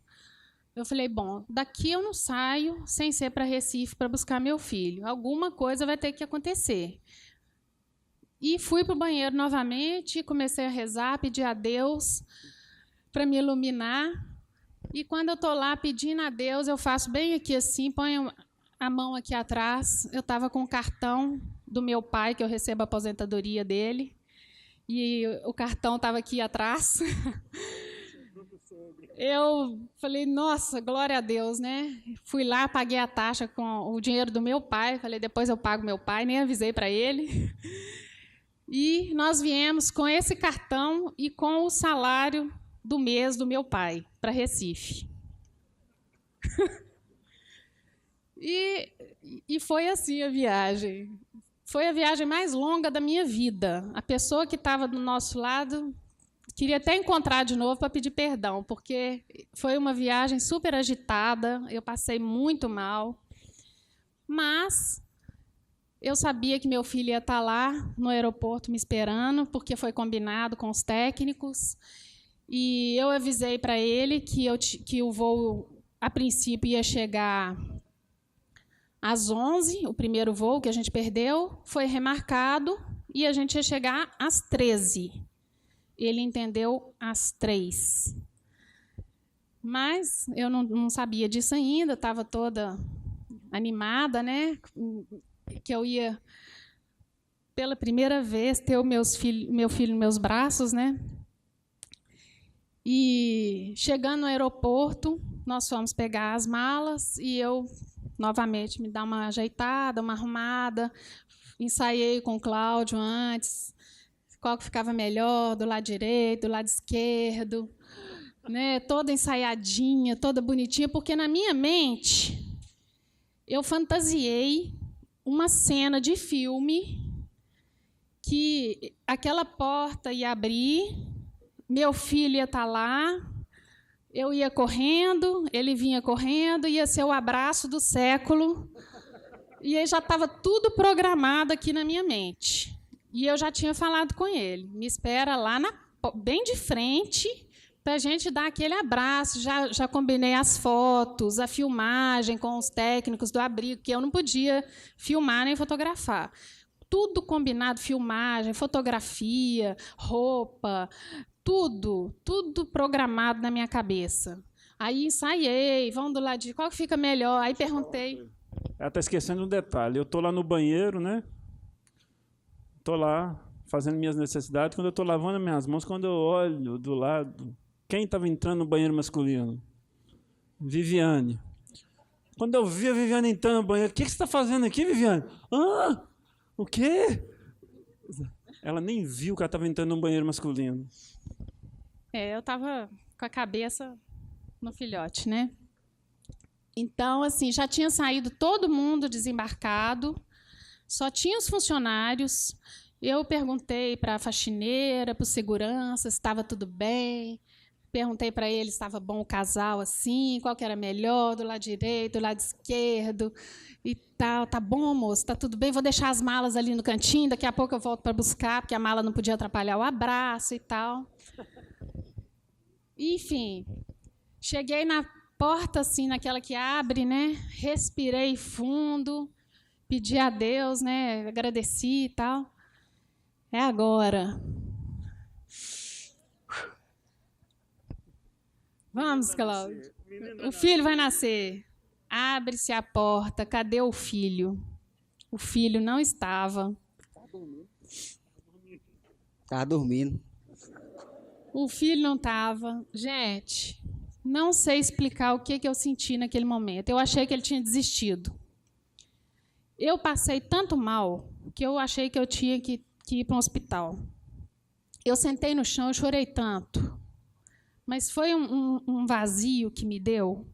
Eu falei, bom, daqui eu não saio sem ser para Recife para buscar meu filho. Alguma coisa vai ter que acontecer. E fui para o banheiro novamente, comecei a rezar, pedir a Deus para me iluminar. E quando eu estou lá pedindo a Deus, eu faço bem aqui assim, ponho a mão aqui atrás. Eu estava com o cartão do meu pai, que eu recebo a aposentadoria dele, e o cartão estava aqui atrás. Eu falei, nossa, glória a Deus, né? Fui lá, paguei a taxa com o dinheiro do meu pai, falei, depois eu pago meu pai, nem avisei para ele. E nós viemos com esse cartão e com o salário do mês do meu pai, para Recife. E foi assim a viagem. Foi a viagem mais longa da minha vida. A pessoa que estava do nosso lado queria até encontrar de novo para pedir perdão, porque foi uma viagem super agitada, eu passei muito mal. Mas eu sabia que meu filho ia estar lá no aeroporto me esperando, porque foi combinado com os técnicos. E eu avisei para ele que o voo, a princípio, ia chegar às 11, o primeiro voo que a gente perdeu, foi remarcado, e a gente ia chegar às 13. Ele entendeu às 3. Mas eu não sabia disso ainda, estava toda animada, né? Que eu ia, pela primeira vez, ter meu filho nos meus braços, né? E chegando no aeroporto, nós fomos pegar as malas e eu, novamente, me dar uma ajeitada, uma arrumada. Ensaiei com o Cláudio antes, qual que ficava melhor, do lado direito, do lado esquerdo, né? Toda ensaiadinha, toda bonitinha, porque na minha mente eu fantasiei uma cena de filme que aquela porta ia abrir, meu filho ia estar lá, Eu ia correndo, ele vinha correndo, ia ser o abraço do século. E aí já estava tudo programado aqui na minha mente. E eu já tinha falado com ele. Me espera lá bem de frente para a gente dar aquele abraço. Já combinei as fotos, a filmagem com os técnicos do abrigo, que eu não podia filmar nem fotografar. Tudo combinado, filmagem, fotografia, roupa, tudo programado na minha cabeça. Aí ensaiei, vamos do lado de qual que fica melhor. Aí perguntei. Ela está esquecendo um detalhe. Eu estou lá no banheiro, né? Estou lá fazendo minhas necessidades. Quando eu estou lavando as minhas mãos, quando eu olho do lado, quem estava entrando no banheiro masculino? Viviane. Quando eu vi a Viviane entrando no banheiro, o que você está fazendo aqui, Viviane? Ah, o quê? Ela nem viu que ela estava entrando no banheiro masculino. Eu estava com a cabeça no filhote, né? Então, assim, já tinha saído todo mundo desembarcado, só tinha os funcionários. Eu perguntei para a faxineira, para o segurança, se estava tudo bem. Perguntei para ele se estava bom o casal assim, qual que era melhor, do lado direito, do lado esquerdo e tal. Tá bom, moço, tá tudo bem. Vou deixar as malas ali no cantinho, daqui a pouco eu volto para buscar, porque a mala não podia atrapalhar o abraço e tal. Enfim, cheguei na porta, assim, naquela que abre, né? Respirei fundo, pedi a Deus, né? Agradeci e tal. É agora. Vamos, Cláudio. O filho vai nascer. Abre-se a porta. Cadê o filho? O filho não estava. Estava dormindo. O filho não estava. Gente, não sei explicar o que eu senti naquele momento. Eu achei que ele tinha desistido. Eu passei tanto mal que eu achei que eu tinha que ir para um hospital. Eu sentei no chão e chorei tanto. Mas foi um vazio que me deu.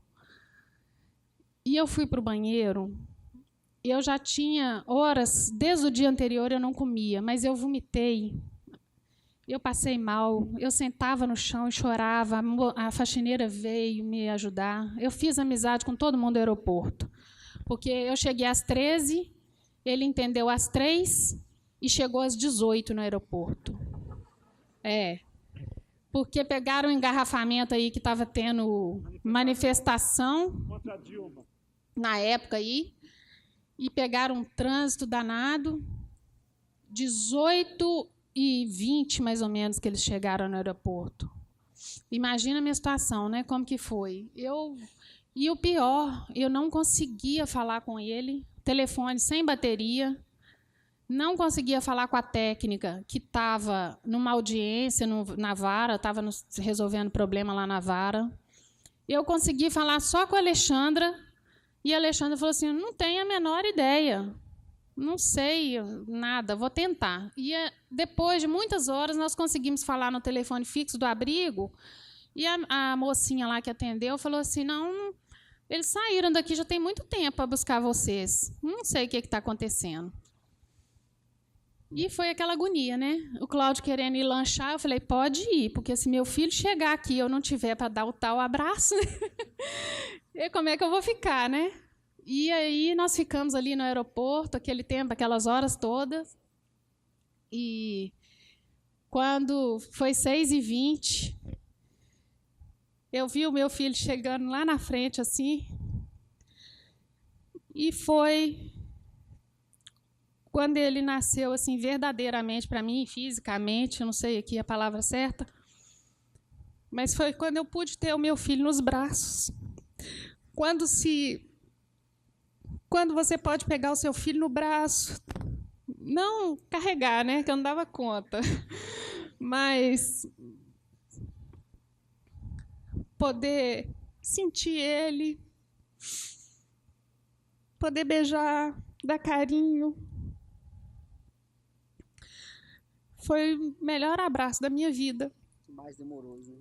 E eu fui para o banheiro. Eu já tinha horas, desde o dia anterior eu não comia, mas eu vomitei. Eu passei mal, eu sentava no chão e chorava, a faxineira veio me ajudar. Eu fiz amizade com todo mundo do aeroporto, porque eu cheguei às 13, ele entendeu às 3 e chegou às 18 no aeroporto. Porque pegaram um engarrafamento aí que estava tendo manifestação na época aí, e pegaram um trânsito danado, 18h20, mais ou menos, que eles chegaram no aeroporto. Imagina a minha situação, né? Como que foi? E o pior, eu não conseguia falar com ele, telefone sem bateria, não conseguia falar com a técnica, que estava numa audiência na vara, estava resolvendo problema lá na vara. Eu consegui falar só com a Alexandra, e a Alexandra falou assim, não tenho a menor ideia. Não sei nada, vou tentar. E depois de muitas horas, nós conseguimos falar no telefone fixo do abrigo, e a mocinha lá que atendeu falou assim, não, eles saíram daqui já tem muito tempo para buscar vocês. Não sei o que está acontecendo. E foi aquela agonia, né? O Cláudio querendo ir lanchar, eu falei, pode ir, porque se meu filho chegar aqui e eu não tiver para dar o tal abraço, e como é que eu vou ficar, né? E aí nós ficamos ali no aeroporto, aquele tempo, aquelas horas todas. E quando foi 6h20, eu vi o meu filho chegando lá na frente, assim, e foi quando ele nasceu, assim, verdadeiramente para mim, fisicamente, eu não sei aqui a palavra certa, mas foi quando eu pude ter o meu filho nos braços. Quando você pode pegar o seu filho no braço, não carregar, né, que eu não dava conta, mas poder sentir ele, poder beijar, dar carinho, foi o melhor abraço da minha vida. Mais demoroso.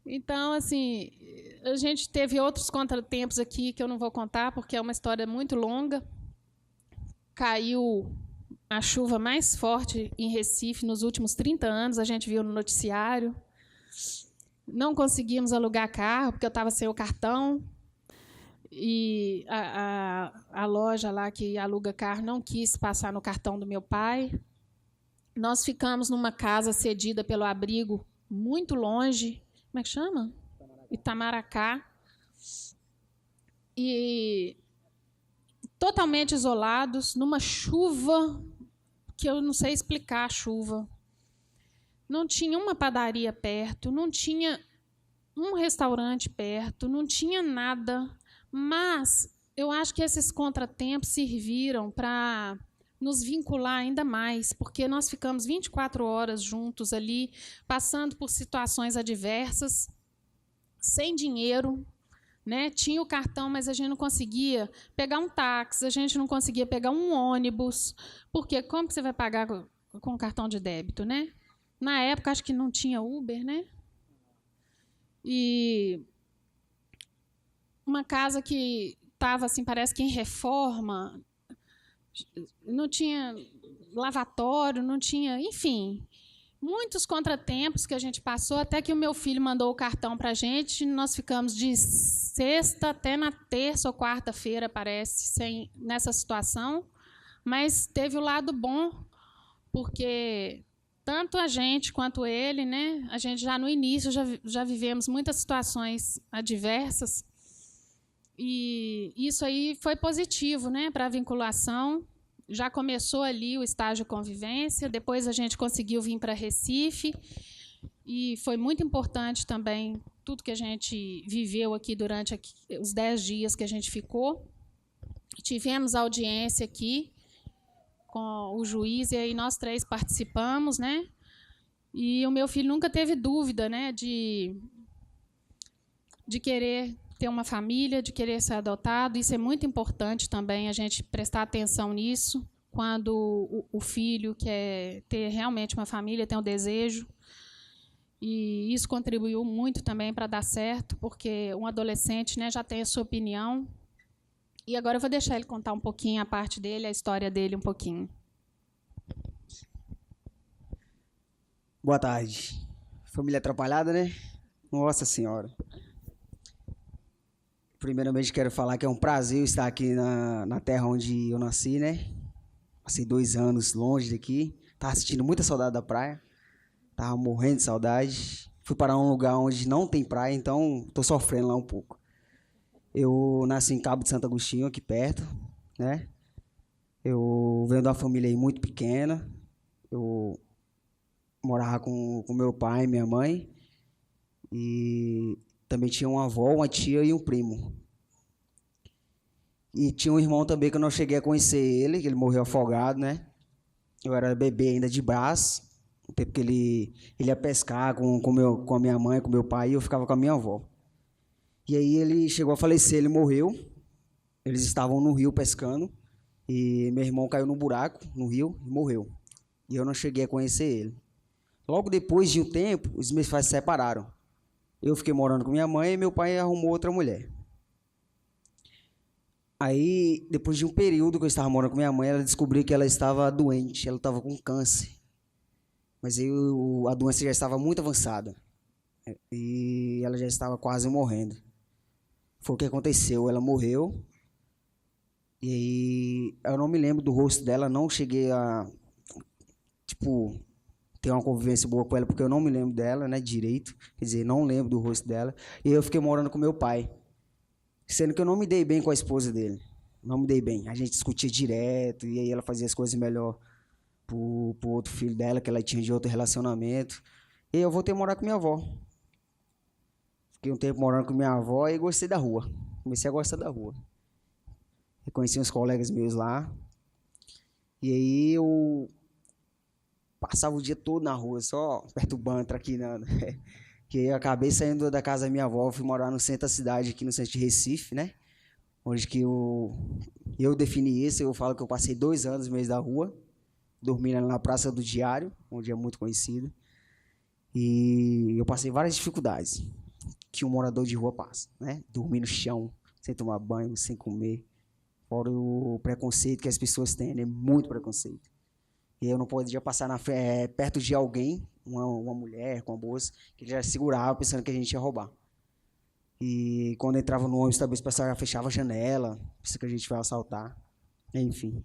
Então, assim, a gente teve outros contratempos aqui que eu não vou contar, porque é uma história muito longa. Caiu a chuva mais forte em Recife nos últimos 30 anos, a gente viu no noticiário. Não conseguimos alugar carro, porque eu estava sem o cartão. E a loja lá que aluga carro não quis passar no cartão do meu pai. Nós ficamos numa casa cedida pelo abrigo, muito longe. Como é que chama? Itamaracá. E totalmente isolados, numa chuva que eu não sei explicar a chuva. Não tinha uma padaria perto, não tinha um restaurante perto, não tinha nada. Mas eu acho que esses contratempos serviram para nos vincular ainda mais, porque nós ficamos 24 horas juntos ali, passando por situações adversas, sem dinheiro, né? Tinha o cartão, mas a gente não conseguia pegar um táxi, a gente não conseguia pegar um ônibus, porque como que você vai pagar com cartão de débito, né? Na época, acho que não tinha Uber, né? E uma casa que estava, assim, parece que em reforma, não tinha lavatório, não tinha... Enfim, muitos contratempos que a gente passou, até que o meu filho mandou o cartão para a gente. Nós ficamos de sexta até na terça ou quarta-feira, parece, nessa situação. Mas teve o lado bom, porque... tanto a gente quanto ele, né? A gente já no início já vivemos muitas situações adversas e isso aí foi positivo, né? Para a vinculação. Já começou ali o estágio convivência, depois a gente conseguiu vir para Recife e foi muito importante também tudo que a gente viveu aqui durante os 10 dias que a gente ficou. Tivemos audiência aqui com o juiz, e aí nós 3 participamos, né? E o meu filho nunca teve dúvida, né, de querer ter uma família, de querer ser adotado. Isso é muito importante também, a gente prestar atenção nisso, quando o filho quer ter realmente uma família, tem um desejo. E isso contribuiu muito também para dar certo, porque um adolescente, né, já tem a sua opinião. E agora eu vou deixar ele contar um pouquinho a parte dele, a história dele um pouquinho. Boa tarde. Família atrapalhada, né? Nossa Senhora. Primeiramente, quero falar que é um prazer estar aqui na terra onde eu nasci, né? Passei 2 anos longe daqui. Estava sentindo muita saudade da praia. Estava morrendo de saudade. Fui para um lugar onde não tem praia, então estou sofrendo lá um pouco. Eu nasci em Cabo de Santo Agostinho, aqui perto, né? Eu venho de uma família aí muito pequena. Eu morava com meu pai e minha mãe. E também tinha uma avó, uma tia e um primo. E tinha um irmão também que eu não cheguei a conhecer ele, que ele morreu afogado, né? Eu era bebê ainda de braço, no tempo que ele ia pescar com a minha mãe, com meu pai, e eu ficava com a minha avó. E aí ele chegou a falecer, ele morreu. Eles estavam no rio pescando e meu irmão caiu num buraco no rio e morreu. E eu não cheguei a conhecer ele. Logo depois de um tempo, os meus pais se separaram. Eu fiquei morando com minha mãe e meu pai arrumou outra mulher. Aí, depois de um período que eu estava morando com minha mãe, ela descobriu que ela estava doente, ela estava com câncer. Mas aí a doença já estava muito avançada e ela já estava quase morrendo. Foi o que aconteceu, ela morreu. E aí, eu não me lembro do rosto dela, não cheguei a, ter uma convivência boa com ela, porque eu não me lembro dela, né, direito. Quer dizer, não lembro do rosto dela. E eu fiquei morando com meu pai, sendo que eu não me dei bem com a esposa dele. Não me dei bem. A gente discutia direto, e aí ela fazia as coisas melhor pro outro filho dela, que ela tinha de outro relacionamento. E eu voltei a morar com minha avó. Fiquei um tempo morando com minha avó e gostei da rua. Comecei a gostar da rua. Eu conheci uns colegas meus lá. E aí eu passava o dia todo na rua, só perturbando, traquinando. Que eu acabei saindo da casa da minha avó, fui morar no centro da cidade, aqui no centro de Recife, né? Onde que eu defini isso. Eu falo que eu passei 2 anos no meio da rua, dormindo na Praça do Diário, onde é muito conhecido. E eu passei várias dificuldades que um morador de rua passa, né? Dormir no chão, sem tomar banho, sem comer. Fora o preconceito que as pessoas têm, né? Muito preconceito. E eu não podia passar perto de alguém uma mulher com a bolsa, que ele já segurava pensando que a gente ia roubar. E quando entrava no ônibus, talvez o pessoal já fechava a janela, pensando que a gente vai assaltar. Enfim.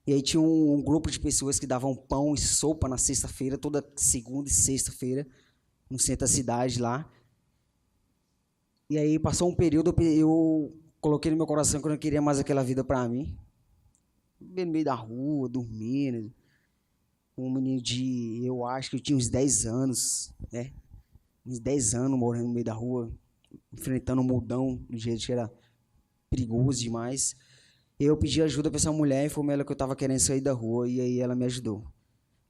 E aí tinha um grupo de pessoas que davam pão e sopa na sexta-feira, toda segunda e sexta-feira, no centro da cidade lá. E aí passou um período, eu coloquei no meu coração que eu não queria mais aquela vida para mim. No meio da rua, dormindo. Um menino eu acho que eu tinha uns 10 anos, né? Uns 10 anos morando no meio da rua, enfrentando um mudão, do jeito que era perigoso demais. Eu pedi ajuda para essa mulher, informei ela que eu estava querendo sair da rua, e aí ela me ajudou.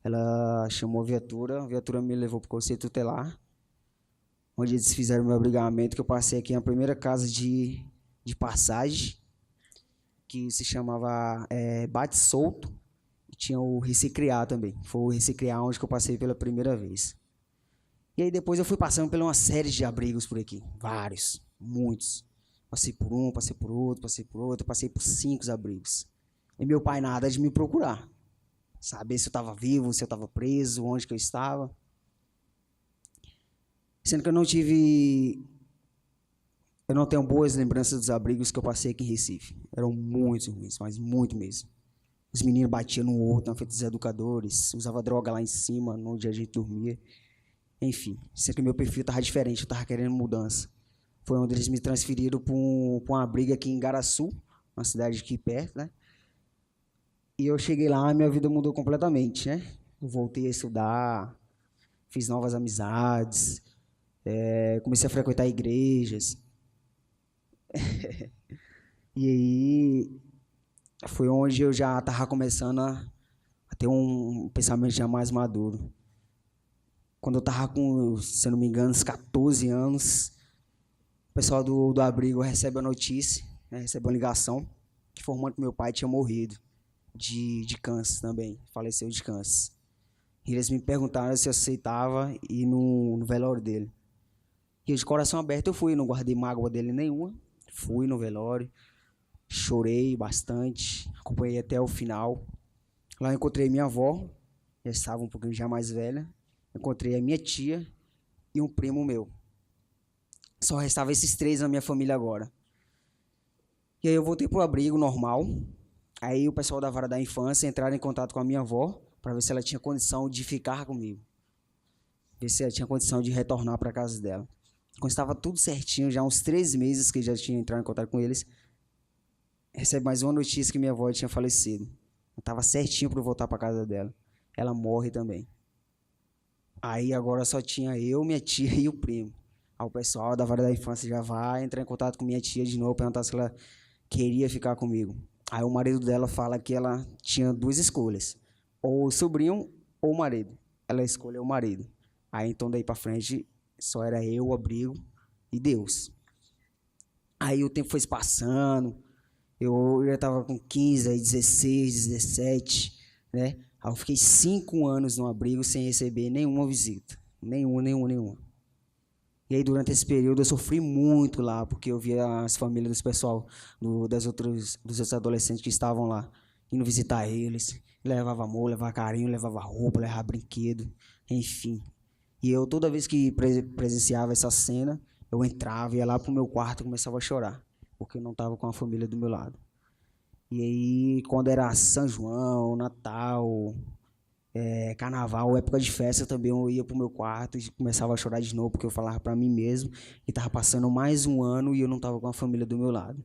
Ela chamou a viatura me levou para o conselho tutelar, onde eles fizeram o meu abrigamento, que eu passei aqui na primeira casa de passagem, que se chamava Bate Solto, e tinha o Recicriar também. Foi o Recicriar onde que eu passei pela primeira vez. E aí depois eu fui passando por uma série de abrigos por aqui, vários, muitos. Passei por um, passei por outro, passei por 5 abrigos. E meu pai nada de me procurar, saber se eu estava vivo, se eu estava preso, onde que eu estava. Sendo que eu não tenho boas lembranças dos abrigos que eu passei aqui em Recife. Eram muito ruins, mas muito mesmo. Os meninos batiam no outro, na frente dos educadores, usavam droga lá em cima, onde a gente dormia. Enfim, sendo que meu perfil estava diferente, eu estava querendo mudança. Foi onde eles me transferiram para um abrigo aqui em Garaçu, uma cidade aqui perto, né? E eu cheguei lá e minha vida mudou completamente, né? Eu voltei a estudar, fiz novas amizades, comecei a frequentar igrejas. E aí foi onde eu já estava começando a ter um pensamento já mais maduro. Quando eu estava com, se eu não me engano, uns 14 anos, o pessoal do abrigo recebe a notícia, né, recebe uma ligação, informando que meu pai tinha morrido de câncer também, faleceu de câncer. E eles me perguntaram se eu aceitava ir no velório dele. E eu, de coração aberto, eu fui, não guardei mágoa dele nenhuma, fui no velório, chorei bastante, acompanhei até o final. Lá eu encontrei minha avó, já estava um pouquinho já mais velha, encontrei a minha tia e um primo meu. Só restavam esses 3 na minha família agora. E aí eu voltei pro abrigo normal. Aí o pessoal da vara da infância entraram em contato com a minha avó para ver se ela tinha condição de ficar comigo. Ver se ela tinha condição de retornar para casa dela. Quando estava tudo certinho, já uns 3 meses que já tinha entrado em contato com eles, recebe mais uma notícia que minha avó tinha falecido. Eu estava certinho para voltar para casa dela. Ela morre também. Aí agora só tinha eu, minha tia e o primo. Aí o pessoal da vara da infância já vai entrar em contato com minha tia de novo, perguntar se ela queria ficar comigo. Aí o marido dela fala que ela tinha 2 escolhas, ou o sobrinho ou o marido. Ela escolheu o marido. Aí então daí para frente só era eu, o abrigo e Deus. Aí o tempo foi se passando, eu já estava com 15, aí 16, 17, né? Aí eu fiquei 5 anos no abrigo sem receber nenhuma visita, nenhuma. E aí, durante esse período, eu sofri muito lá, porque eu via as famílias do pessoal, dos outros adolescentes que estavam lá, indo visitar eles. Levava amor, levava carinho, levava roupa, levava brinquedo, enfim. E eu, toda vez que presenciava essa cena, eu entrava, ia lá pro meu quarto e começava a chorar, porque eu não estava com a família do meu lado. E aí, quando era São João, Natal, Carnaval, época de festa também, eu ia pro meu quarto e começava a chorar de novo, porque eu falava para mim mesmo que estava passando mais um ano e eu não estava com a família do meu lado.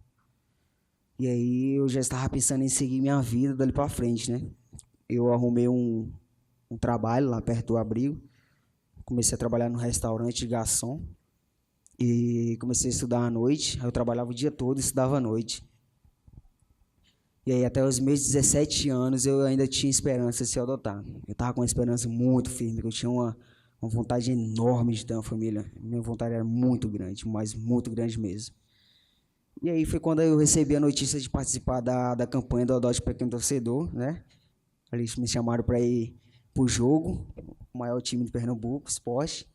E aí eu já estava pensando em seguir minha vida dali para frente, né? Eu arrumei um trabalho lá perto do abrigo, comecei a trabalhar no restaurante de garçom e comecei a estudar à noite. Aí eu trabalhava o dia todo e estudava à noite. E aí, até os meus 17 anos, eu ainda tinha esperança de ser adotado. Eu estava com uma esperança muito firme, eu tinha uma vontade enorme de ter uma família. Minha vontade era muito grande, mas muito grande mesmo. E aí foi quando eu recebi a notícia de participar da campanha do Adote Pequeno Torcedor, né? Eles me chamaram para ir para o jogo, o maior time de Pernambuco, esporte.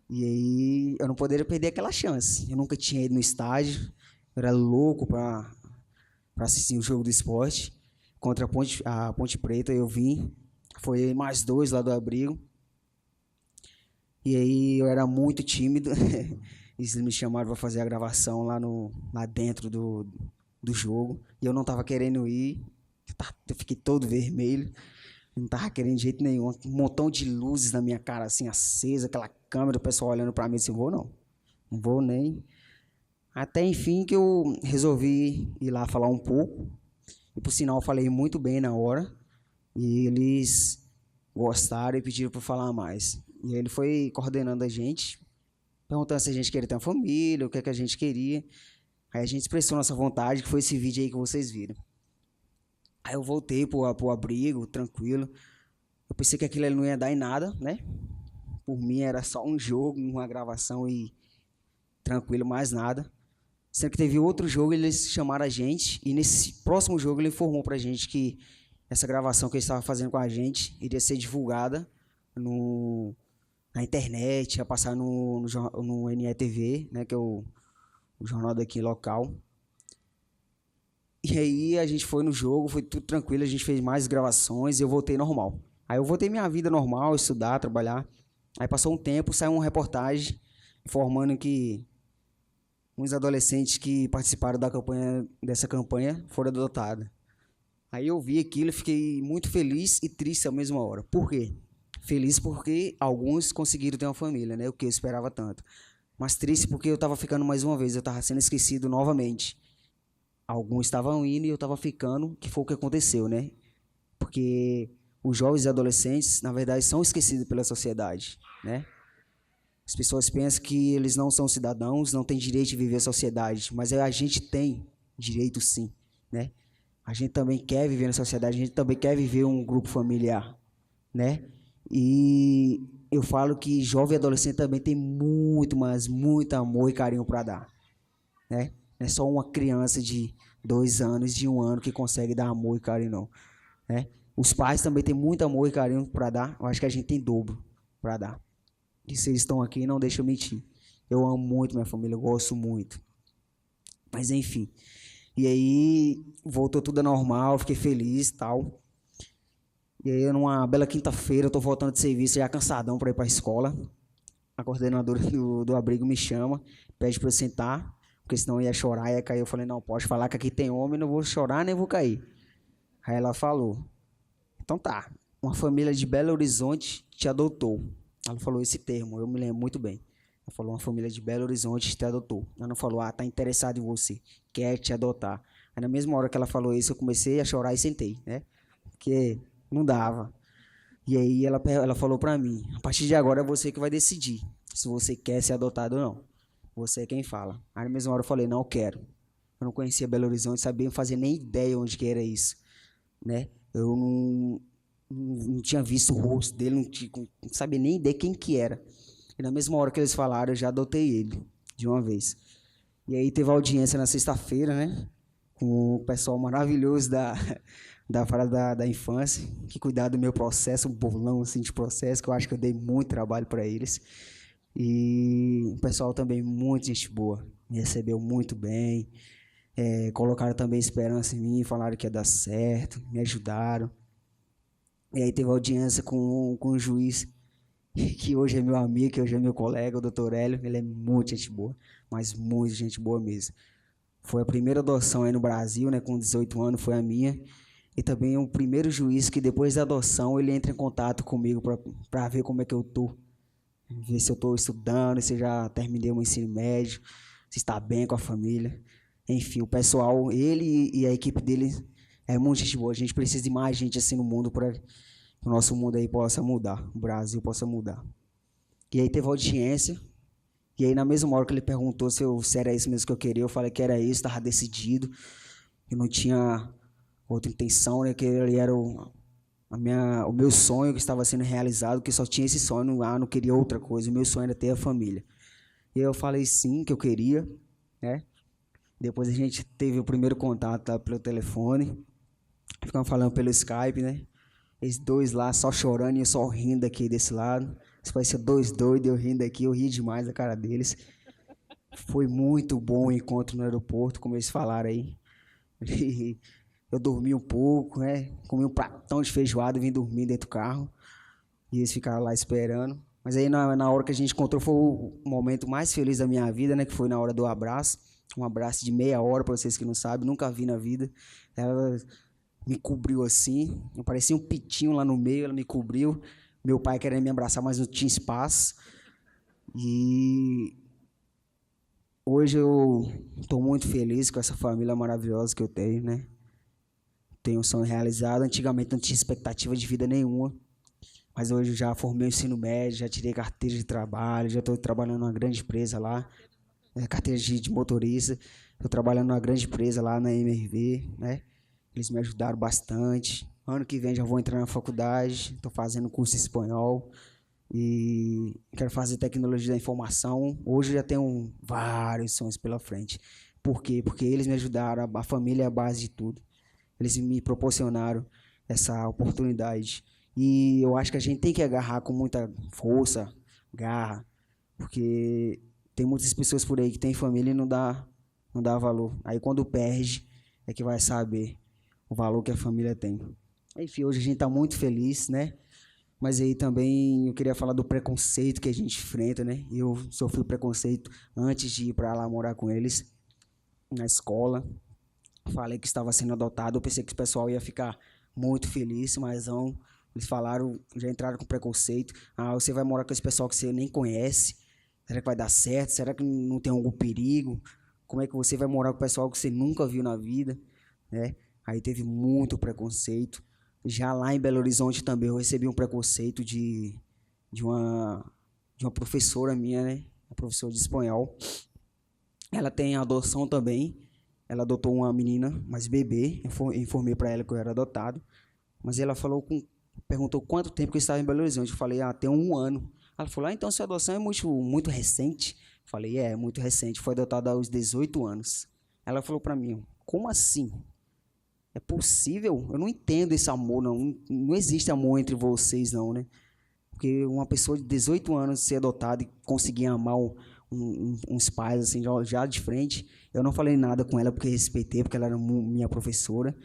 E aí eu não poderia perder aquela chance. Eu nunca tinha ido no estádio, eu era louco para assistir o jogo do esporte. Contra a Ponte Preta eu vim Foi mais 2 lá do abrigo. E aí eu era muito tímido. Eles me chamaram para fazer a gravação lá dentro do jogo. E eu não estava querendo ir. Eu fiquei todo vermelho. Não estava querendo de jeito nenhum. Um montão de luzes na minha cara, assim, acesa. Aquela câmera, o pessoal olhando para mim assim, vou não. Não vou nem. Até, enfim, que eu resolvi ir lá falar um pouco. E, por sinal, eu falei muito bem na hora. E eles gostaram e pediram para falar mais. E ele foi coordenando a gente, perguntando se a gente queria ter uma família, o que é que a gente queria. Aí a gente expressou nossa vontade, que foi esse vídeo aí que vocês viram. Aí eu voltei pro abrigo, tranquilo. Eu pensei que aquilo ali não ia dar em nada, né? Por mim era só um jogo, uma gravação e tranquilo, mais nada. Sendo que teve outro jogo, eles chamaram a gente, e nesse próximo jogo ele informou pra gente que essa gravação que ele estava fazendo com a gente iria ser divulgada na internet, ia passar no NETV, né, que é o jornal daqui local. E aí a gente foi no jogo, foi tudo tranquilo, a gente fez mais gravações e eu voltei normal. Aí eu voltei minha vida normal, estudar, trabalhar. Aí passou um tempo, saiu uma reportagem informando que uns adolescentes que participaram dessa campanha foram adotados. Aí eu vi aquilo e fiquei muito feliz e triste à mesma hora. Por quê? Feliz porque alguns conseguiram ter uma família, né? O que eu esperava tanto. Mas triste porque eu estava ficando mais uma vez, eu estava sendo esquecido novamente. Alguns estavam indo e eu estava ficando, que foi o que aconteceu, né? Porque os jovens e adolescentes, na verdade, são esquecidos pela sociedade, né? As pessoas pensam que eles não são cidadãos, não têm direito de viver a sociedade, mas a gente tem direito sim, né? A gente também quer viver na sociedade, a gente também quer viver um grupo familiar, né? E eu falo que jovem e adolescente também tem muito, mas muito amor e carinho para dar, né? Não é só uma criança de 2 anos, de 1 ano que consegue dar amor e carinho, não, né? Os pais também têm muito amor e carinho para dar. Eu acho que a gente tem dobro para dar. E se eles estão aqui, não deixa eu mentir. Eu amo muito minha família, eu gosto muito. Mas enfim. E aí voltou tudo normal, fiquei feliz e tal. E aí numa bela quinta-feira, eu tô voltando de serviço já cansadão para ir para a escola. A coordenadora do abrigo me chama, pede para eu sentar, porque senão eu ia chorar, ia cair. Eu falei, não, pode falar que aqui tem homem, não vou chorar nem vou cair. Aí ela falou, então tá, uma família de Belo Horizonte te adotou. Ela falou esse termo, eu me lembro muito bem. Ela falou, uma família de Belo Horizonte te adotou. Ela não falou, tá interessado em você, quer te adotar. Aí na mesma hora que ela falou isso, eu comecei a chorar e sentei, né? Porque não dava. E aí ela falou pra mim, a partir de agora é você que vai decidir se você quer ser adotado ou não. Você é quem fala. Aí na mesma hora eu falei, não, eu quero. Eu não conhecia Belo Horizonte, sabia fazer nem ideia onde que era isso, né? Eu não tinha visto o rosto dele, não sabia nem ideia quem que era. E na mesma hora que eles falaram, eu já adotei ele, de uma vez. E aí teve audiência na sexta-feira, né? Com o pessoal maravilhoso da Parada da Infância, que cuidaram do meu processo, um bolão assim, de processo, que eu acho que eu dei muito trabalho para eles. E o pessoal também, muito gente boa, me recebeu muito bem. Colocaram também esperança em mim, falaram que ia dar certo, me ajudaram. E aí teve audiência com o juiz, que hoje é meu amigo, que hoje é meu colega, o doutor Hélio. Ele é muito gente boa, mas muito gente boa mesmo. Foi a primeira adoção aí no Brasil, né, com 18 anos, foi a minha. E também é o primeiro juiz que depois da adoção ele entra em contato comigo para ver como é que eu tô. Ver se eu estou estudando, se eu já terminei o meu ensino médio, se está bem com a família. Enfim, o pessoal, ele e a equipe dele é muito gente boa. A gente precisa de mais gente assim no mundo para que o nosso mundo aí possa mudar, o Brasil possa mudar. E aí teve audiência, e aí na mesma hora que ele perguntou se era isso mesmo que eu queria, eu falei que era isso, estava decidido, eu não tinha outra intenção, né, que ele era o meu sonho que estava sendo realizado, que só tinha esse sonho, não queria outra coisa, o meu sonho era ter a família. E eu falei sim, que eu queria, né? Depois a gente teve o primeiro contato lá pelo telefone, ficamos falando pelo Skype, né? Esses dois lá só chorando e eu só rindo aqui desse lado. Isso vai ser 2 doidos, eu rindo aqui, eu ri demais da cara deles. Foi muito bom o encontro no aeroporto, como eles falaram aí. E eu dormi um pouco, né? Comi um pratão de feijoada e vim dormir dentro do carro. E eles ficaram lá esperando. Mas aí, na hora que a gente encontrou, foi o momento mais feliz da minha vida, né? Que foi na hora do abraço. Um abraço de meia hora, para vocês que não sabem, nunca vi na vida. Ela me cobriu assim, parecia um pitinho lá no meio, ela me cobriu. Meu pai querendo me abraçar, mas não tinha espaço. E hoje eu estou muito feliz com essa família maravilhosa que eu tenho, né? Tenho um sonho realizado. Antigamente não tinha expectativa de vida nenhuma, mas hoje eu já formei o ensino médio, já tirei carteira de trabalho, já estou trabalhando numa grande empresa lá, carteira de motorista. Estou trabalhando numa grande empresa lá na MRV, né? Eles me ajudaram bastante. Ano que vem já vou entrar na faculdade, estou fazendo curso de espanhol e quero fazer tecnologia da informação. Hoje eu já tenho vários sonhos pela frente. Por quê? Porque eles me ajudaram, a família é a base de tudo. Eles me proporcionaram essa oportunidade. E eu acho que a gente tem que agarrar com muita força, garra, porque tem muitas pessoas por aí que têm família e não dá valor. Aí quando perde é que vai saber o valor que a família tem. Enfim, hoje a gente está muito feliz, né? Mas aí também eu queria falar do preconceito que a gente enfrenta, né? Eu sofri preconceito antes de ir para lá morar com eles, na escola. Falei que estava sendo adotado, eu pensei que o pessoal ia ficar muito feliz, mas não. Eles falaram, já entraram com preconceito. Ah, você vai morar com esse pessoal que você nem conhece? Será que vai dar certo? Será que não tem algum perigo? Como é que você vai morar com o pessoal que você nunca viu na vida, né? Aí teve muito preconceito. Já lá em Belo Horizonte também eu recebi um preconceito de uma professora minha, né? Uma professora de espanhol. Ela tem adoção também. Ela adotou uma menina, mas bebê. Eu informei para ela que eu era adotado. Mas ela perguntou quanto tempo que eu estava em Belo Horizonte. Eu falei, tem 1 ano. Ela falou, então sua adoção é muito recente. Eu falei, é muito recente. Foi adotada aos 18 anos. Ela falou para mim, como assim? É possível? Eu não entendo esse amor, não. Não existe amor entre vocês, não, né? Porque uma pessoa de 18 anos ser adotada e conseguir amar uns pais, assim, já de frente. Eu não falei nada com ela porque respeitei, porque ela era minha professora.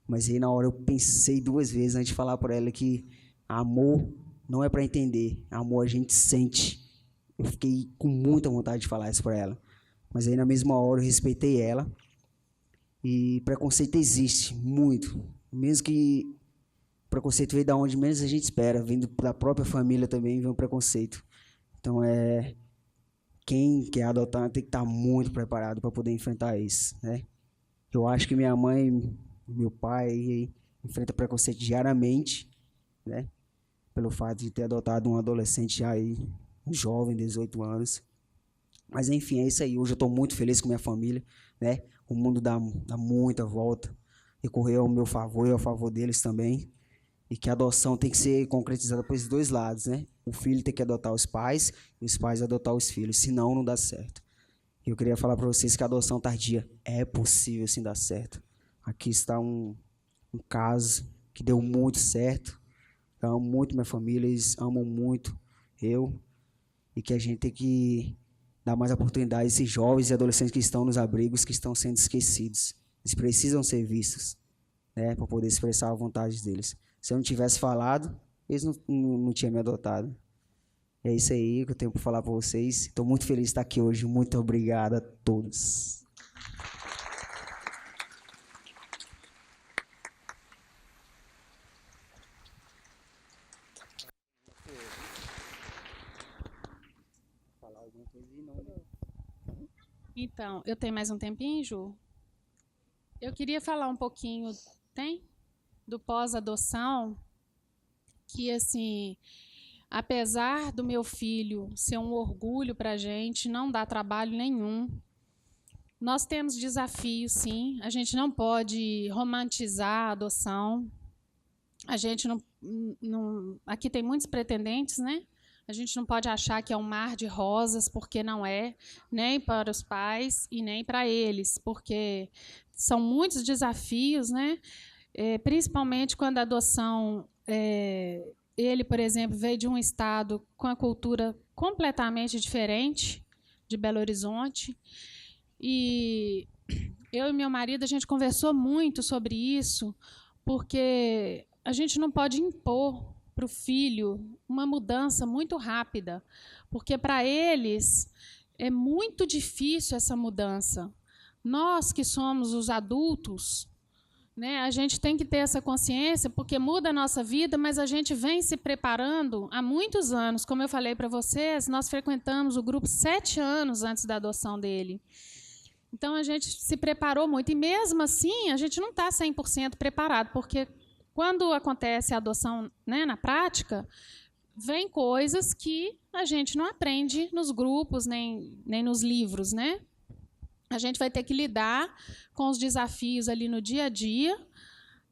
Mas aí, na hora, eu pensei 2 vezes antes de falar para ela que amor não é para entender. Amor a gente sente. Eu fiquei com muita vontade de falar isso para ela. Mas aí, na mesma hora, eu respeitei ela. E preconceito existe, muito. Mesmo que preconceito veio da onde menos a gente espera, vindo da própria família também vem um preconceito. Então, quem quer adotar tem que estar muito preparado para poder enfrentar isso, né? Eu acho que minha mãe, meu pai enfrentam preconceito diariamente, né? Pelo fato de ter adotado um adolescente aí, um jovem, 18 anos. Mas, enfim, é isso aí. Hoje eu estou muito feliz com minha família, né? O mundo dá muita volta. Recorreu ao meu favor e ao favor deles também. E que a adoção tem que ser concretizada por esses 2 lados, né? O filho tem que adotar os pais e os pais adotar os filhos. Senão, não dá certo. Eu queria falar para vocês que a adoção tardia é possível sim dar certo. Aqui está um caso que deu muito certo. Eu amo muito minha família, eles amam muito eu. E que a gente tem que dar mais oportunidade a esses jovens e adolescentes que estão nos abrigos, que estão sendo esquecidos. Eles precisam ser vistos, né, para poder expressar a vontade deles. Se eu não tivesse falado, eles não tinham me adotado. É isso aí que eu tenho para falar para vocês. Estou muito feliz de estar aqui hoje. Muito obrigado a todos. Então, eu tenho mais um tempinho, Ju? Eu queria falar um pouquinho, do pós-adoção, que, assim, apesar do meu filho ser um orgulho para a gente, não dá trabalho nenhum. Nós temos desafios, sim. A gente não pode romantizar a adoção. A gente não... Aqui tem muitos pretendentes, né? A gente não pode achar que é um mar de rosas, porque não é, nem para os pais e nem para eles, porque são muitos desafios, né? Principalmente quando a adoção, ele, por exemplo, veio de um estado com a cultura completamente diferente de Belo Horizonte, e eu e meu marido, a gente conversou muito sobre isso, porque a gente não pode impor para o filho uma mudança muito rápida, porque para eles é muito difícil essa mudança. Nós que somos os adultos, né, a gente tem que ter essa consciência, porque muda a nossa vida, mas a gente vem se preparando há muitos anos. Como eu falei para vocês, nós frequentamos o grupo 7 anos antes da adoção dele. Então, a gente se preparou muito. E, mesmo assim, a gente não está 100% preparado, porque, quando acontece a adoção, né, na prática, vem coisas que a gente não aprende nos grupos, nem nos livros, né? A gente vai ter que lidar com os desafios ali no dia a dia,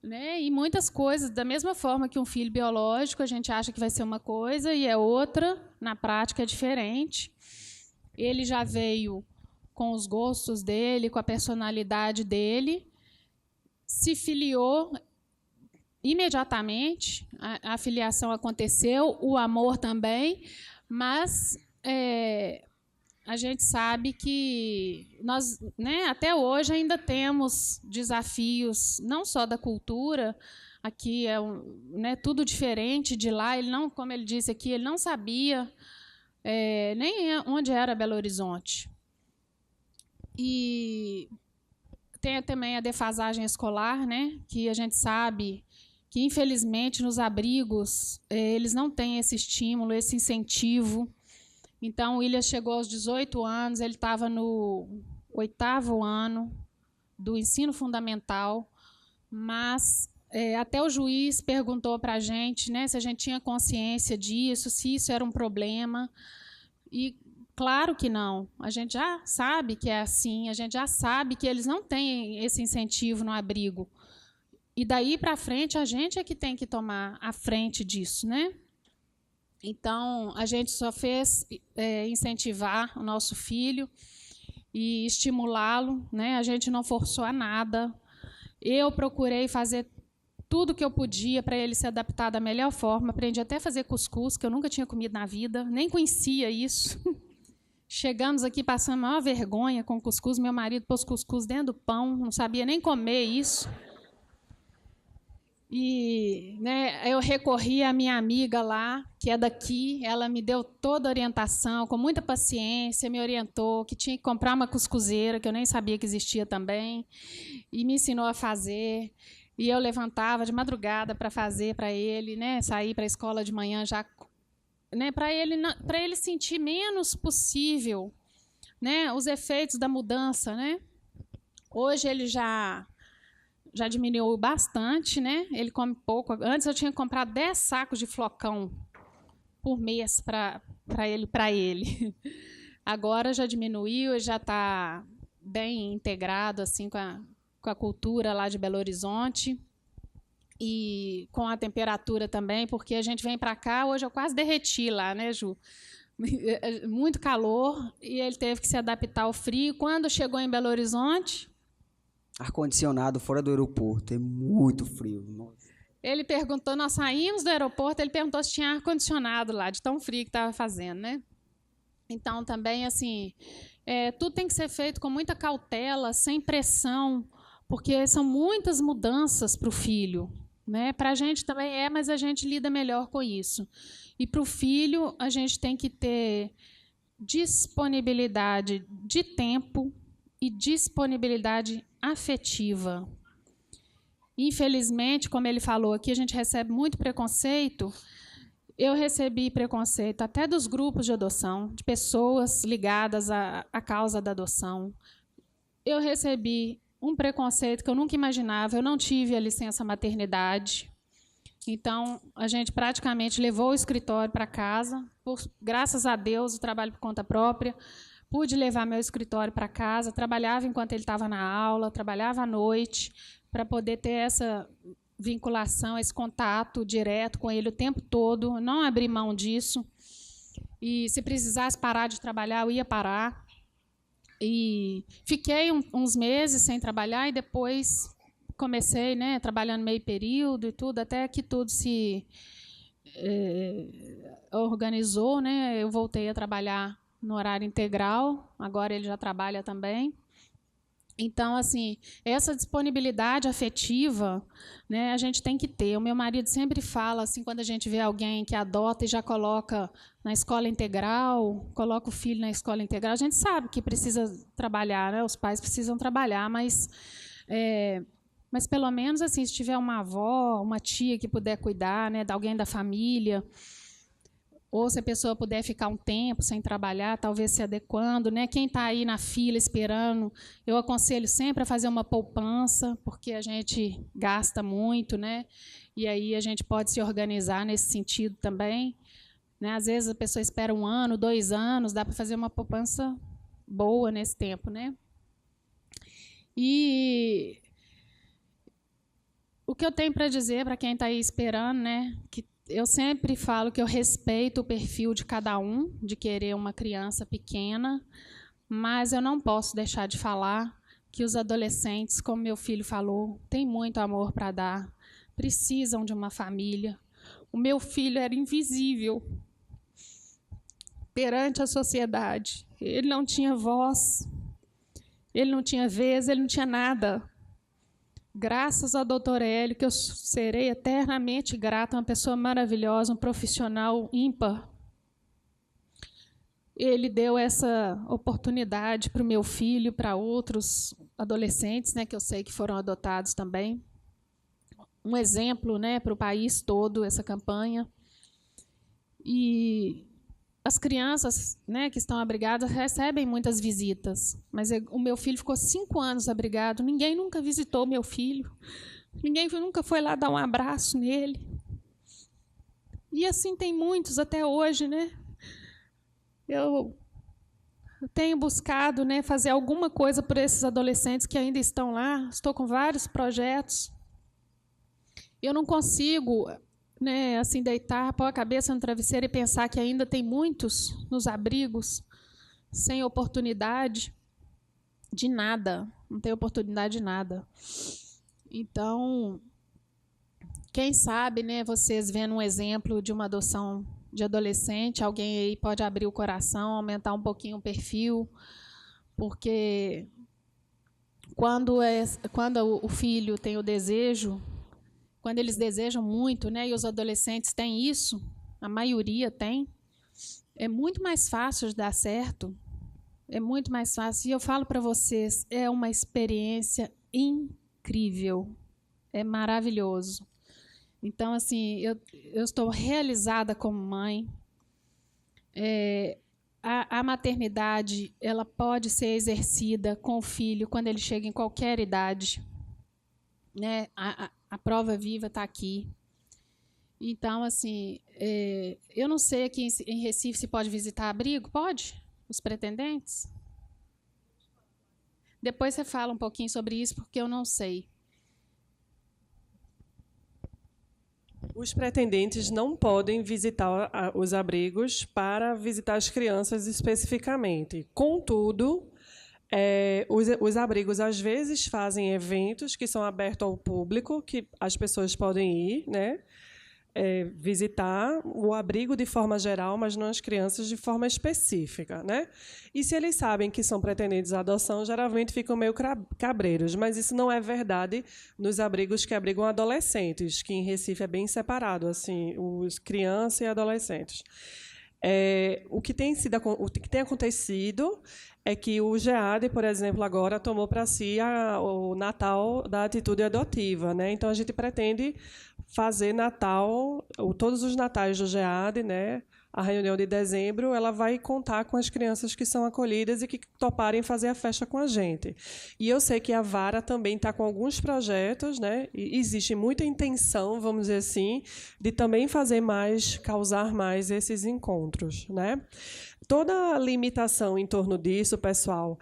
né? E muitas coisas, da mesma forma que um filho biológico, a gente acha que vai ser uma coisa e é outra, na prática é diferente. Ele já veio com os gostos dele, com a personalidade dele, se filiou imediatamente, a filiação aconteceu, o amor também, mas a gente sabe que nós, né, até hoje ainda temos desafios, não só da cultura, aqui é né, tudo diferente de lá, ele não, como ele disse aqui, ele não sabia nem onde era Belo Horizonte. E tem também a defasagem escolar, né, que a gente sabe que, infelizmente, nos abrigos, eles não têm esse estímulo, esse incentivo. Então, o William chegou aos 18 anos, ele estava no 8º ano do ensino fundamental, mas até o juiz perguntou para a gente, né, se a gente tinha consciência disso, se isso era um problema. E claro que não. A gente já sabe que é assim, a gente já sabe que eles não têm esse incentivo no abrigo. E daí para frente, a gente é que tem que tomar a frente disso, né? Então, a gente só fez incentivar o nosso filho e estimulá-lo, né? A gente não forçou a nada. Eu procurei fazer tudo que eu podia para ele se adaptar da melhor forma. Aprendi até a fazer cuscuz, que eu nunca tinha comido na vida, nem conhecia isso. Chegamos aqui passando a maior vergonha com cuscuz. Meu marido pôs cuscuz dentro do pão, não sabia nem comer isso. E, né, eu recorri à minha amiga lá, que é daqui, ela me deu toda a orientação, com muita paciência, me orientou que tinha que comprar uma cuscuzeira, que eu nem sabia que existia também, e me ensinou a fazer. E eu levantava de madrugada para fazer para ele, né, sair para a escola de manhã já, né, para ele sentir menos possível, né, os efeitos da mudança, né? Hoje ele já diminuiu bastante, né? Ele come pouco. Antes eu tinha comprado 10 sacos de flocão por mês para ele. Agora já diminuiu, já está bem integrado assim com a cultura lá de Belo Horizonte e com a temperatura também, porque a gente vem para cá, hoje eu quase derreti lá, né, Ju? Muito calor e ele teve que se adaptar ao frio. Quando chegou em Belo Horizonte, ar-condicionado fora do aeroporto, é muito frio. Nossa. Ele perguntou, nós saímos do aeroporto, ele perguntou se tinha ar-condicionado lá, de tão frio que estava fazendo, né? Então, também, assim, tudo tem que ser feito com muita cautela, sem pressão, porque são muitas mudanças para o filho, né? Para a gente também mas a gente lida melhor com isso. E para o filho, a gente tem que ter disponibilidade de tempo e disponibilidade afetiva. Infelizmente, como ele falou aqui, a gente recebe muito preconceito. Eu recebi preconceito até dos grupos de adoção, de pessoas ligadas à causa da adoção. Eu recebi um preconceito que eu nunca imaginava. Eu não tive a licença maternidade. Então, a gente praticamente levou o escritório para casa. Graças a Deus, eu trabalho por conta própria. Pude levar meu escritório para casa, trabalhava enquanto ele estava na aula, trabalhava à noite, para poder ter essa vinculação, esse contato direto com ele o tempo todo, não abrir mão disso. E se precisasse parar de trabalhar, eu ia parar. E fiquei uns meses sem trabalhar e depois comecei, né, trabalhando meio período e tudo, até que tudo se organizou, né? Eu voltei a trabalhar no horário integral, agora ele já trabalha também. Então, assim, essa disponibilidade afetiva, né, a gente tem que ter. O meu marido sempre fala, assim, quando a gente vê alguém que adota e já coloca na escola integral, coloca o filho na escola integral, a gente sabe que precisa trabalhar, né, os pais precisam trabalhar, mas pelo menos, assim, se tiver uma avó, uma tia que puder cuidar, né, de alguém da família, ou se a pessoa puder ficar um tempo sem trabalhar, talvez se adequando, né? Quem está aí na fila esperando, eu aconselho sempre a fazer uma poupança, porque a gente gasta muito, né? E aí a gente pode se organizar nesse sentido também, né? Às vezes a pessoa espera 1 ano, 2 anos, dá para fazer uma poupança boa nesse tempo, né? E o que eu tenho para dizer para quem está aí esperando, né? Que eu sempre falo que eu respeito o perfil de cada um, de querer uma criança pequena, mas eu não posso deixar de falar que os adolescentes, como meu filho falou, têm muito amor para dar, precisam de uma família. O meu filho era invisível perante a sociedade. Ele não tinha voz, ele não tinha vez, ele não tinha nada. Graças ao doutor Hélio, que eu serei eternamente grata, uma pessoa maravilhosa, um profissional ímpar. Ele deu essa oportunidade para o meu filho, para outros adolescentes, né, que eu sei que foram adotados também. Um exemplo, né, para o país todo, essa campanha. E as crianças, né, que estão abrigadas recebem muitas visitas, mas o meu filho ficou 5 anos abrigado, ninguém nunca visitou meu filho, ninguém nunca foi lá dar um abraço nele. E assim tem muitos até hoje, né? Eu tenho buscado, né, fazer alguma coisa por esses adolescentes que ainda estão lá, estou com vários projetos. Eu não consigo, né, assim, deitar, pôr a cabeça no travesseiro e pensar que ainda tem muitos nos abrigos sem oportunidade de nada, não tem oportunidade de nada. Então, quem sabe, né, vocês vendo um exemplo de uma adoção de adolescente, alguém aí pode abrir o coração, aumentar um pouquinho o perfil, porque quando o filho tem o desejo, quando eles desejam muito, né, e os adolescentes têm isso, a maioria tem, é muito mais fácil de dar certo, é muito mais fácil. E eu falo para vocês, é uma experiência incrível, é maravilhoso. Então, assim, eu estou realizada como mãe. A maternidade, ela pode ser exercida com o filho quando ele chega em qualquer idade, né? A prova viva está aqui. Então, assim, eu não sei aqui em Recife se pode visitar abrigo. Pode? Os pretendentes? Depois você fala um pouquinho sobre isso, porque eu não sei. Os pretendentes não podem visitar os abrigos para visitar as crianças especificamente. Contudo, os abrigos, às vezes, fazem eventos que são abertos ao público, que as pessoas podem ir, né, visitar o abrigo de forma geral, mas não as crianças de forma específica, né? E se eles sabem que são pretendentes à adoção, geralmente ficam meio cabreiros, mas isso não é verdade nos abrigos que abrigam adolescentes, que em Recife é bem separado, assim, os crianças e adolescentes. O que tem acontecido é que o GEAD, por exemplo, agora tomou para si o Natal da Atitude Adotiva, né? Então a gente pretende fazer Natal, todos os natais do GEAD, né? A reunião de dezembro, ela vai contar com as crianças que são acolhidas e que toparem fazer a festa com a gente. E eu sei que a Vara também está com alguns projetos, né? E existe muita intenção, vamos dizer assim, de também fazer mais, causar mais esses encontros, né? Toda limitação em torno disso, pessoal,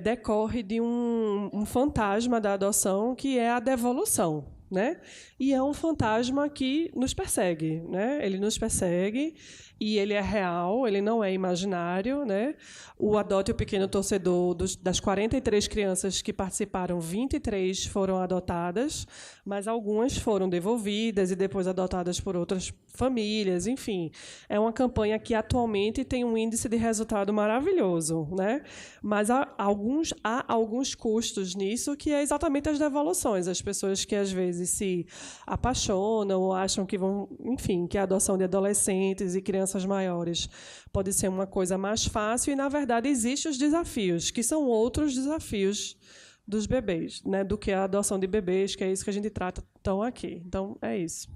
decorre de um fantasma da adoção, que é a devolução. né? E é um fantasma que nos persegue, né? Ele nos persegue e ele é real, ele não é imaginário, né? O Adote o Pequeno Torcedor, das 43 crianças que participaram, 23 foram adotadas, mas algumas foram devolvidas e depois adotadas por outras famílias, enfim. É uma campanha que atualmente tem um índice de resultado maravilhoso, né? Mas há alguns custos nisso, que é exatamente as devoluções. As pessoas que às vezes se apaixonam ou acham que vão, enfim, que a adoção de adolescentes e crianças maiores pode ser uma coisa mais fácil e, na verdade, existem os desafios, que são outros desafios dos bebês, né, do que a adoção de bebês, que é isso que a gente trata então aqui. Então, é isso.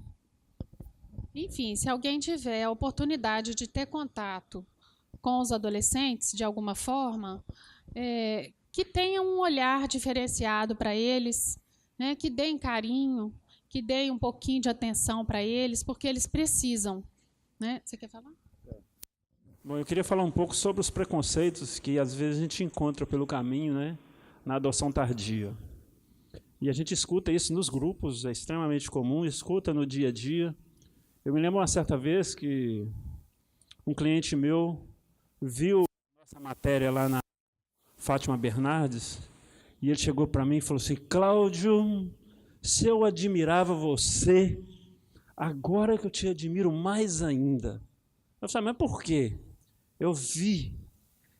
Enfim, se alguém tiver a oportunidade de ter contato com os adolescentes, de alguma forma, que tenha um olhar diferenciado para eles, né, que deem carinho, que deem um pouquinho de atenção para eles, porque eles precisam. Né? Você quer falar? Bom, eu queria falar um pouco sobre os preconceitos que às vezes a gente encontra pelo caminho, né, na adoção tardia. E a gente escuta isso nos grupos, é extremamente comum, escuta no dia a dia. Eu me lembro uma certa vez que um cliente meu viu nossa matéria lá na Fátima Bernardes e ele chegou para mim e falou assim: Cláudio, se eu admirava você, agora que eu te admiro mais ainda. Eu falei: mas por quê? Eu vi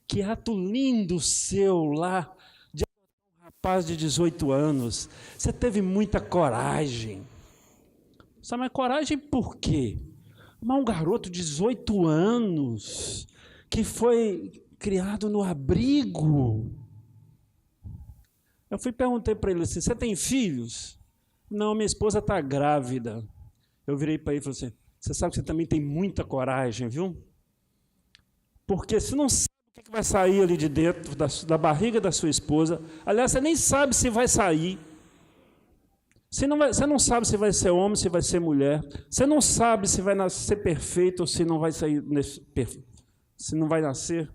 que ato lindo seu lá, de um rapaz de 18 anos. Você teve muita coragem. Eu falei: mas coragem por quê? Mas um garoto de 18 anos, que foi criado no abrigo. Eu perguntei para ele assim: você tem filhos? Não, minha esposa está grávida. Eu virei para ele e falei assim: você sabe que você também tem muita coragem, viu? Porque você não sabe o que vai sair ali de dentro da barriga da sua esposa. Aliás, você nem sabe se vai sair. Você não sabe se vai ser homem, se vai ser mulher. Você não sabe se vai nascer perfeito ou se não vai sair se não vai nascer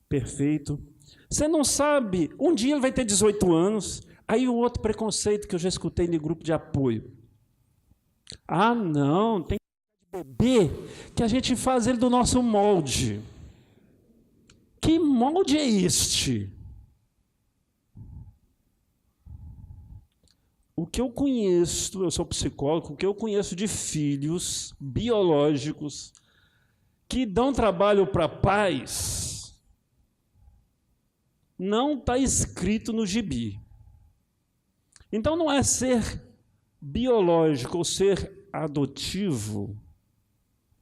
perfeito. Você não sabe. Um dia ele vai ter 18 anos. Aí o outro preconceito que eu já escutei de grupo de apoio. Ah, não, tem que bebê que a gente faz ele do nosso molde. Que molde é este? O que eu conheço, eu sou psicólogo, o que eu conheço de filhos biológicos que dão trabalho para pais, não está escrito no gibi. Então, não é ser biológico ou ser adotivo.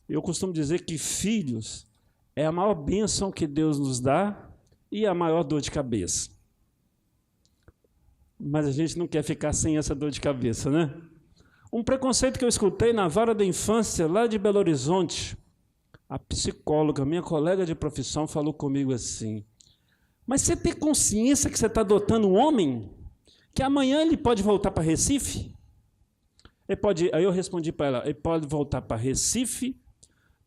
Eu costumo dizer que filhos é a maior bênção que Deus nos dá e a maior dor de cabeça. Mas a gente não quer ficar sem essa dor de cabeça, né? Um preconceito que eu escutei na vara da infância, lá de Belo Horizonte, a psicóloga, minha colega de profissão, falou comigo assim: mas você tem consciência que você está adotando um homem? Que amanhã ele pode voltar para Recife? Aí eu respondi para ela: ele pode voltar para Recife,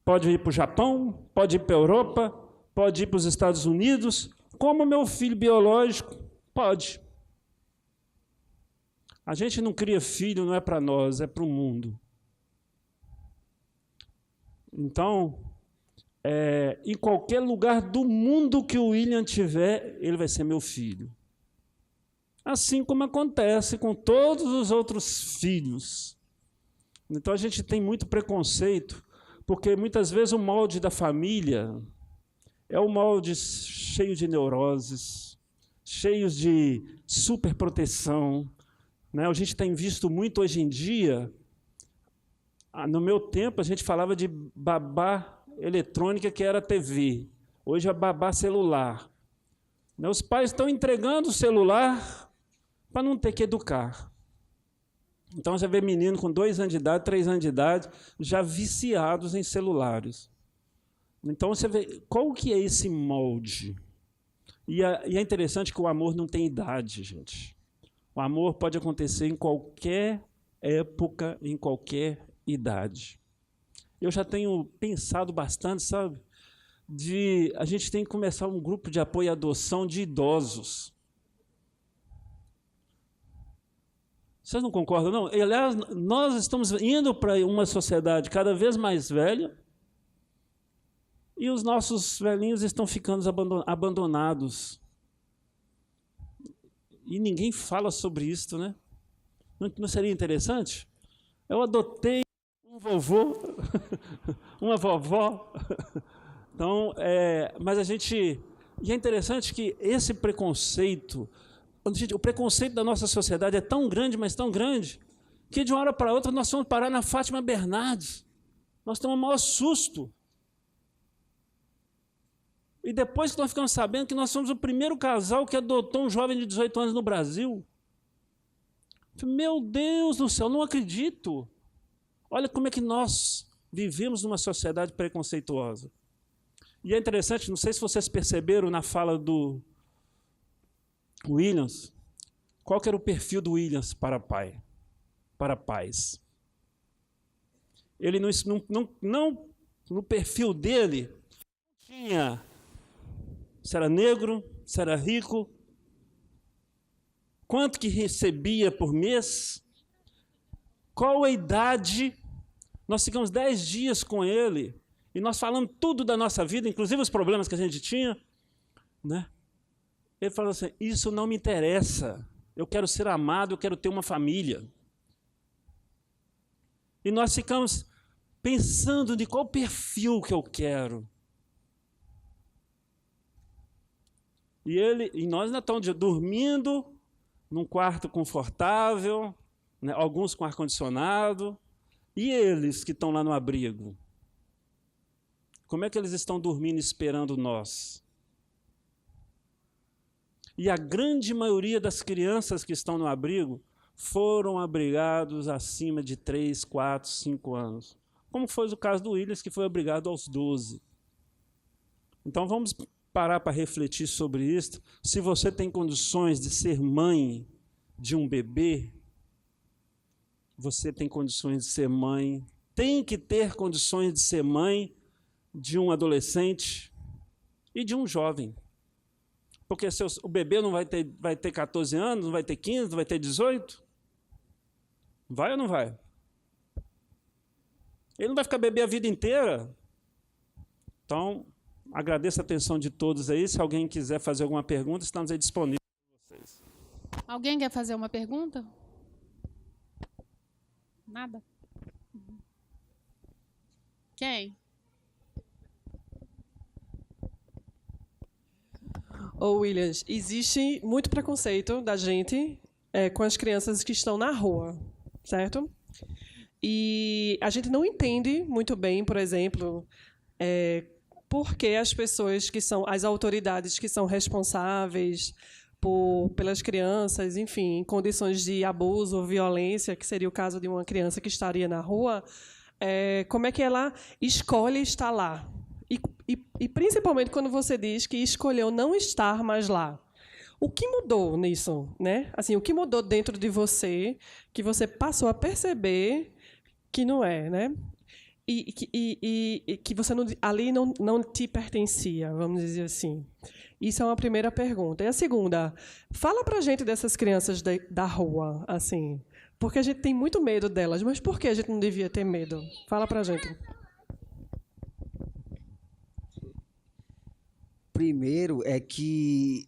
pode ir para o Japão, pode ir para a Europa, pode ir para os Estados Unidos, como meu filho biológico, pode. A gente não cria filho, não é para nós, é para o mundo. Então, em qualquer lugar do mundo que o William tiver, ele vai ser meu filho. Assim como acontece com todos os outros filhos. Então, a gente tem muito preconceito, porque muitas vezes o molde da família é um molde cheio de neuroses, cheio de superproteção. Né? A gente tem visto muito hoje em dia. No meu tempo, a gente falava de babá eletrônica, que era a TV. Hoje é babá celular. Os pais estão entregando o celular para não ter que educar. Então, já vê menino com 2 anos de idade, 3 anos de idade, já viciados em celulares. Então, você vê qual que é esse molde. E é interessante que o amor não tem idade, gente. O amor pode acontecer em qualquer época, em qualquer idade. Eu já tenho pensado bastante, sabe? A gente tem que começar um grupo de apoio à adoção de idosos. Vocês não concordam, não? Aliás, nós estamos indo para uma sociedade cada vez mais velha e os nossos velhinhos estão ficando abandonados. E ninguém fala sobre isso, né? Não seria interessante? Eu adotei um vovô, uma vovó. Então, mas a gente... E é interessante que esse preconceito... O preconceito da nossa sociedade é tão grande, mas tão grande, que de uma hora para outra nós fomos parar na Fátima Bernardes. Nós temos o maior susto. E depois que nós ficamos sabendo que nós somos o primeiro casal que adotou um jovem de 18 anos no Brasil. Meu Deus do céu, não acredito. Olha como é que nós vivemos numa sociedade preconceituosa. E é interessante, não sei se vocês perceberam na fala do Williams, qual que era o perfil do Williams para pai, para pais. Ele no perfil dele tinha se era negro, se era rico, quanto que recebia por mês, qual a idade. Nós ficamos 10 dias com ele e nós falamos tudo da nossa vida, inclusive os problemas que a gente tinha, né? Ele falou assim, isso não me interessa, eu quero ser amado, eu quero ter uma família. E nós ficamos pensando de qual perfil que eu quero. E nós ainda estamos dormindo num quarto confortável, né, alguns com ar-condicionado, e eles que estão lá no abrigo? Como é que eles estão dormindo esperando nós? E a grande maioria das crianças que estão no abrigo foram abrigados acima de 3, 4, 5 anos. Como foi o caso do Williams, que foi abrigado aos 12. Então vamos parar para refletir sobre isso. Se você tem condições de ser mãe de um bebê, você tem condições de ser mãe, tem que ter condições de ser mãe de um adolescente e de um jovem. Porque o bebê não vai ter 14 anos, não vai ter 15, não vai ter 18? Vai ou não vai? Ele não vai ficar bebê a vida inteira? Então, agradeço a atenção de todos aí. Se alguém quiser fazer alguma pergunta, estamos aí disponíveis para vocês. Alguém quer fazer uma pergunta? Nada? Quem? Ô, Williams, existe muito preconceito da gente com as crianças que estão na rua, certo? E a gente não entende muito bem, por exemplo, por que as pessoas que são, as autoridades que são responsáveis pelas crianças, enfim, em condições de abuso ou violência, que seria o caso de uma criança que estaria na rua, como é que ela escolhe estar lá? E principalmente quando você diz que escolheu não estar mais lá. O que mudou nisso, né? Assim, o que mudou dentro de você que você passou a perceber que não é, né? E que você ali não te pertencia, vamos dizer assim. Isso é uma primeira pergunta. E a segunda, fala pra gente dessas crianças da rua, assim, porque a gente tem muito medo delas, mas por que a gente não devia ter medo? Fala pra gente. Primeiro é que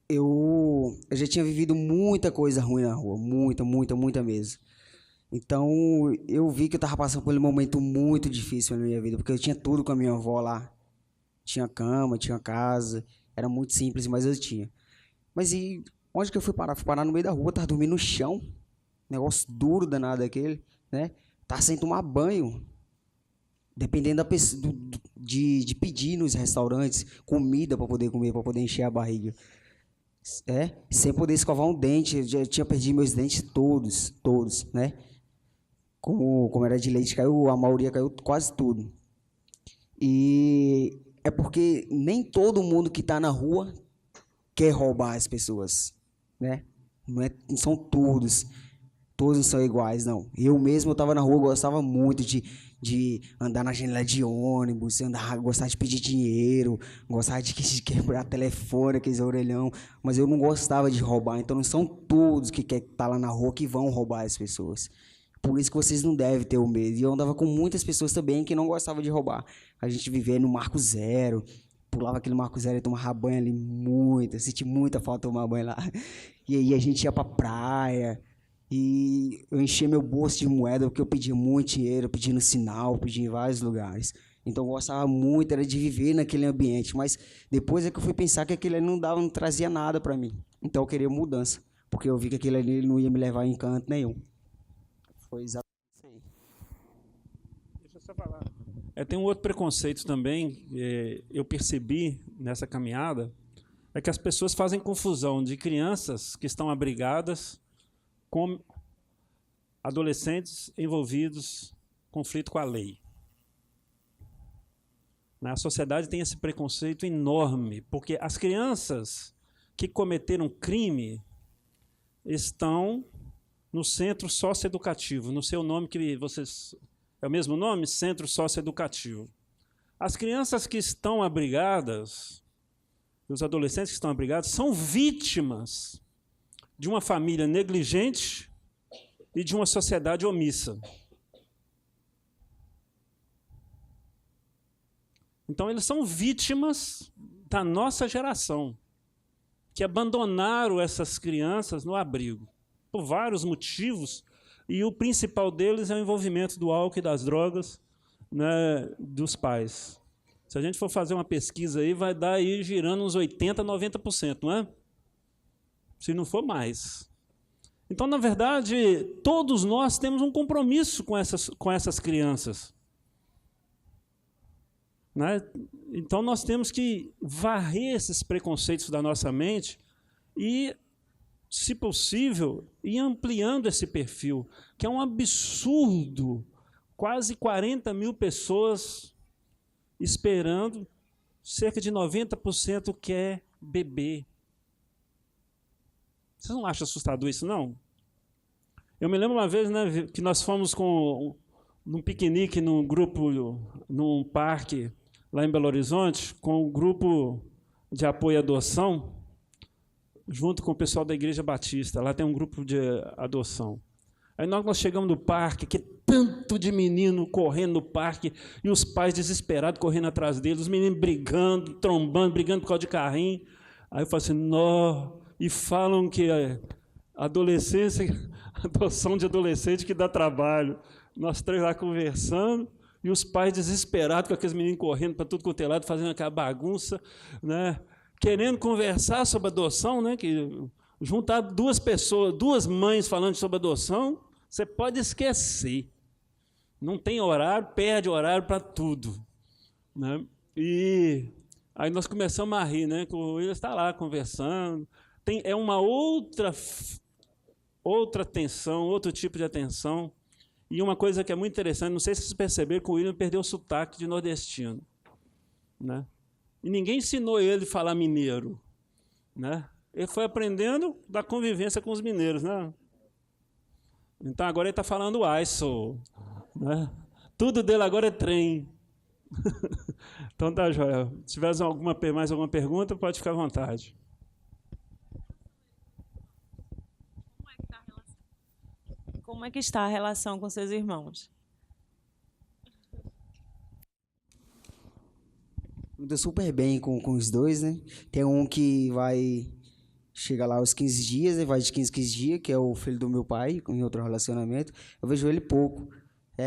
eu já tinha vivido muita coisa ruim na rua, muita mesmo. Então, eu vi que eu estava passando por um momento muito difícil na minha vida, porque eu tinha tudo com a minha avó lá. Tinha cama, tinha casa, era muito simples, mas eu tinha. Mas e onde que eu fui parar? Fui parar no meio da rua, estava dormindo no chão, negócio duro danado aquele, né? Tava sem tomar banho. Dependendo da pessoa, de pedir nos restaurantes comida para poder comer, para poder encher a barriga. Sem poder escovar um dente, eu já tinha perdido meus dentes todos, né? Como era de leite, a maioria caiu quase tudo. E é porque nem todo mundo que está na rua quer roubar as pessoas, né? Não são todos. todos não são iguais, não. Eu mesmo, eu estava na rua, gostava muito de andar na janela de ônibus, gostava de pedir dinheiro, gostava de quebrar telefone, aqueles orelhão, mas eu não gostava de roubar. Então não são todos que querem estar lá na rua que vão roubar as pessoas. Por isso que vocês não devem ter o medo. E eu andava com muitas pessoas também que não gostavam de roubar. A gente vivia no Marco Zero, pulava aquele Marco Zero e tomava banho ali muito. Eu senti muita falta de tomar banho lá. E aí a gente ia pra praia. E eu enchia meu bolso de moeda porque eu pedia muito dinheiro, eu pedia no sinal, pedia em vários lugares. Então eu gostava muito, era de viver naquele ambiente. Mas depois é que eu fui pensar que aquilo ali não trazia nada para mim. Então eu queria mudança, porque eu vi que aquilo ali não ia me levar em canto nenhum. Foi exatamente isso aí. Deixa eu só falar. Tem um outro preconceito também, eu percebi nessa caminhada, é que as pessoas fazem confusão de crianças que estão abrigadas com adolescentes envolvidos em conflito com a lei. A sociedade tem esse preconceito enorme, porque as crianças que cometeram crime estão no centro socioeducativo, no seu nome que vocês... É o mesmo nome? Centro socioeducativo. As crianças que estão abrigadas, os adolescentes que estão abrigados, são vítimas de uma família negligente e de uma sociedade omissa. Então, eles são vítimas da nossa geração, que abandonaram essas crianças no abrigo, por vários motivos, e o principal deles é o envolvimento do álcool e das drogas, né, dos pais. Se a gente for fazer uma pesquisa aí, vai dar aí girando uns 80%, 90%, não é? Se não for mais. Então, na verdade, todos nós temos um compromisso com essas crianças. Né? Então, nós temos que varrer esses preconceitos da nossa mente e, se possível, ir ampliando esse perfil, que é um absurdo. Quase 40 mil pessoas esperando, cerca de 90% quer beber. Vocês não acham assustador isso, não? Eu me lembro uma vez, né, que nós fomos num piquenique, num grupo, num parque, lá em Belo Horizonte, com um grupo de apoio à adoção, junto com o pessoal da Igreja Batista. Lá tem um grupo de adoção. Aí nós chegamos no parque, que tanto de menino correndo no parque, e os pais desesperados correndo atrás deles, os meninos brigando, trombando, brigando por causa de carrinho. Aí eu falei assim, nó... E falam que a adoção de adolescente que dá trabalho. Nós três lá conversando, e os pais desesperados com aqueles meninos correndo para tudo quanto é lado, fazendo aquela bagunça, né? Querendo conversar sobre adoção, né? Que juntar duas pessoas, duas mães falando sobre adoção, você pode esquecer. Não tem horário, perde horário para tudo. Né? E aí nós começamos a rir, né? Que o William está lá conversando. É uma outra atenção, outro tipo de atenção. E uma coisa que é muito interessante, não sei se vocês perceberam, que o William perdeu o sotaque de nordestino. Né? E ninguém ensinou ele a falar mineiro. Né? Ele foi aprendendo da convivência com os mineiros. Né? Então agora ele está falando ISO. Né? Tudo dele agora é trem. Então tá, joia. Se tiver mais alguma pergunta, pode ficar à vontade. Como é que está a relação com seus irmãos? Estou super bem com os dois, né? Tem um que chega lá aos 15 dias, né? Vai de 15 dias, que é o filho do meu pai, em outro relacionamento. Eu vejo ele pouco,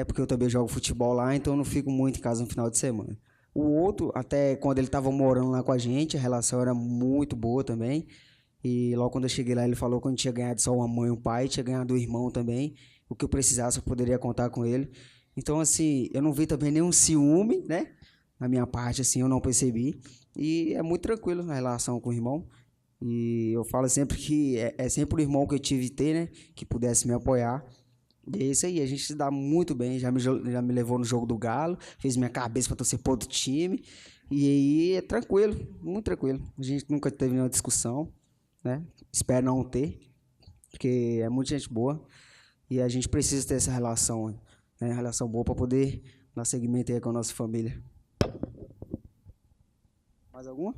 porque eu também jogo futebol lá, então eu não fico muito em casa no final de semana. O outro, até quando ele estava morando lá com a gente, a relação era muito boa também. E logo quando eu cheguei lá, ele falou que eu não tinha ganhado só uma mãe e um pai, tinha ganhado um irmão também. O que eu precisasse, eu poderia contar com ele. Então, assim, eu não vi também nenhum ciúme, né? Na minha parte, assim, eu não percebi. E é muito tranquilo na relação com o irmão. E eu falo sempre que é sempre o irmão que eu tive que ter, né? Que pudesse me apoiar. E é isso aí, a gente se dá muito bem. Já me levou no jogo do Galo, fez minha cabeça para torcer para outro time. E aí é tranquilo, muito tranquilo. A gente nunca teve nenhuma discussão. Né? Espero não ter, porque é muita gente boa. E a gente precisa ter essa relação, né? Relação boa para poder dar seguimento aí com a nossa família. Mais alguma?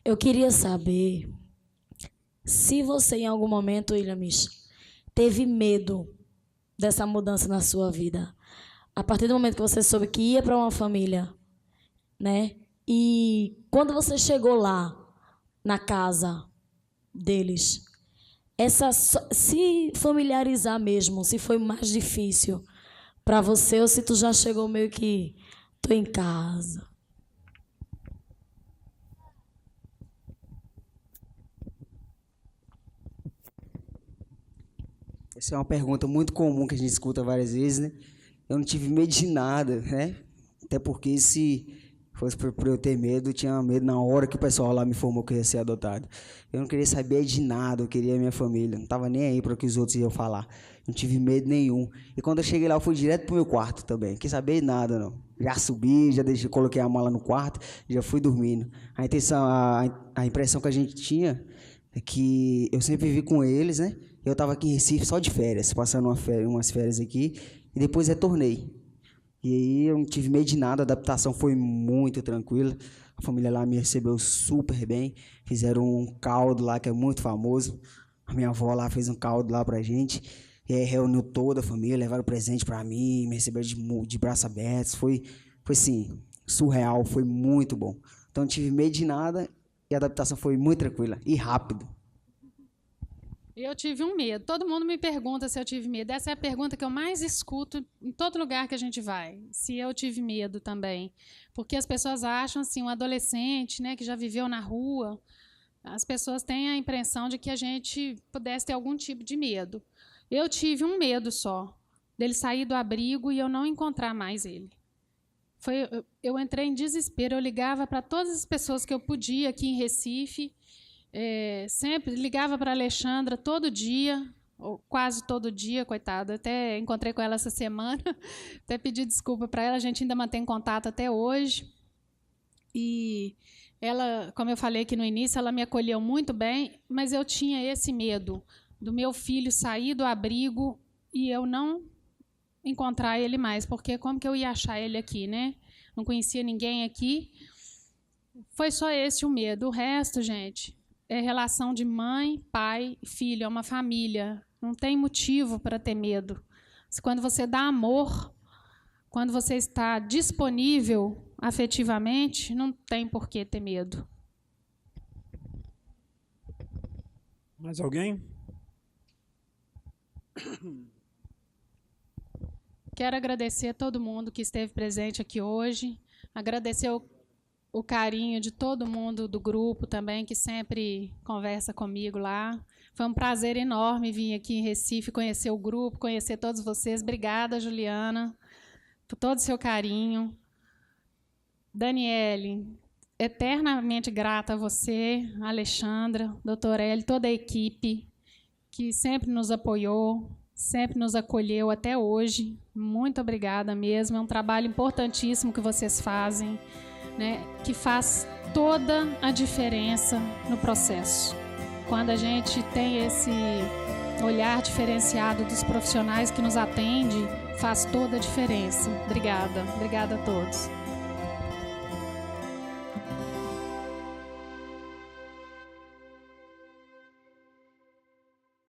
Eu queria saber se você, em algum momento, Williams, teve medo dessa mudança na sua vida. A partir do momento que você soube que ia para uma família, né? E quando você chegou lá, na casa deles, se familiarizar mesmo, se foi mais difícil para você ou se tu já chegou meio que tô em casa. Essa é uma pergunta muito comum que a gente escuta várias vezes, né? Eu não tive medo de nada, né? Até porque se fosse por eu ter medo, eu tinha medo na hora que o pessoal lá me informou que eu ia ser adotado. Eu não queria saber de nada, eu queria a minha família. Não estava nem aí para o que os outros iam falar. Não tive medo nenhum. E quando eu cheguei lá, eu fui direto pro meu quarto também. Não quis saber de nada, não. Já subi, já coloquei a mala no quarto, já fui dormindo. A impressão que a gente tinha é que eu sempre vivi com eles, né? Eu estava aqui em Recife só de férias, passando umas férias aqui, e depois retornei. E aí eu não tive medo de nada, a adaptação foi muito tranquila. A família lá me recebeu super bem, fizeram um caldo lá que é muito famoso. A minha avó lá fez um caldo lá pra gente, e aí reuniu toda a família, levaram presente pra mim, me receberam de braços abertos. Foi assim, surreal, foi muito bom. Então não tive medo de nada e a adaptação foi muito tranquila e rápido. Eu tive um medo. Todo mundo me pergunta se eu tive medo. Essa é a pergunta que eu mais escuto em todo lugar que a gente vai. Se eu tive medo também. Porque as pessoas acham, assim, um adolescente, né, que já viveu na rua, as pessoas têm a impressão de que a gente pudesse ter algum tipo de medo. Eu tive um medo só, dele sair do abrigo e eu não encontrar mais ele. Eu entrei em desespero, eu ligava para todas as pessoas que eu podia aqui em Recife, sempre ligava para a Alexandra todo dia, ou quase todo dia, coitada. Até encontrei com ela essa semana, até pedi desculpa para ela, a gente ainda mantém contato até hoje. E ela, como eu falei aqui no início, ela me acolheu muito bem, mas eu tinha esse medo do meu filho sair do abrigo e eu não encontrar ele mais, porque como que eu ia achar ele aqui, né? Não conhecia ninguém aqui. Foi só esse o medo. O resto, gente, é relação de mãe, pai e filho, é uma família. Não tem motivo para ter medo. Quando você dá amor, quando você está disponível afetivamente, não tem por que ter medo. Mais alguém? Quero agradecer a todo mundo que esteve presente aqui hoje, agradecer o carinho de todo mundo do grupo também, que sempre conversa comigo lá. Foi um prazer enorme vir aqui em Recife, conhecer o grupo, conhecer todos vocês. Obrigada, Juliana, por todo o seu carinho. Daniele, eternamente grata a você, a Alexandra, doutor Hélio, toda a equipe que sempre nos apoiou, sempre nos acolheu até hoje. Muito obrigada mesmo. É um trabalho importantíssimo que vocês fazem, né, que faz toda a diferença no processo. Quando a gente tem esse olhar diferenciado dos profissionais que nos atendem, faz toda a diferença. Obrigada. Obrigada a todos.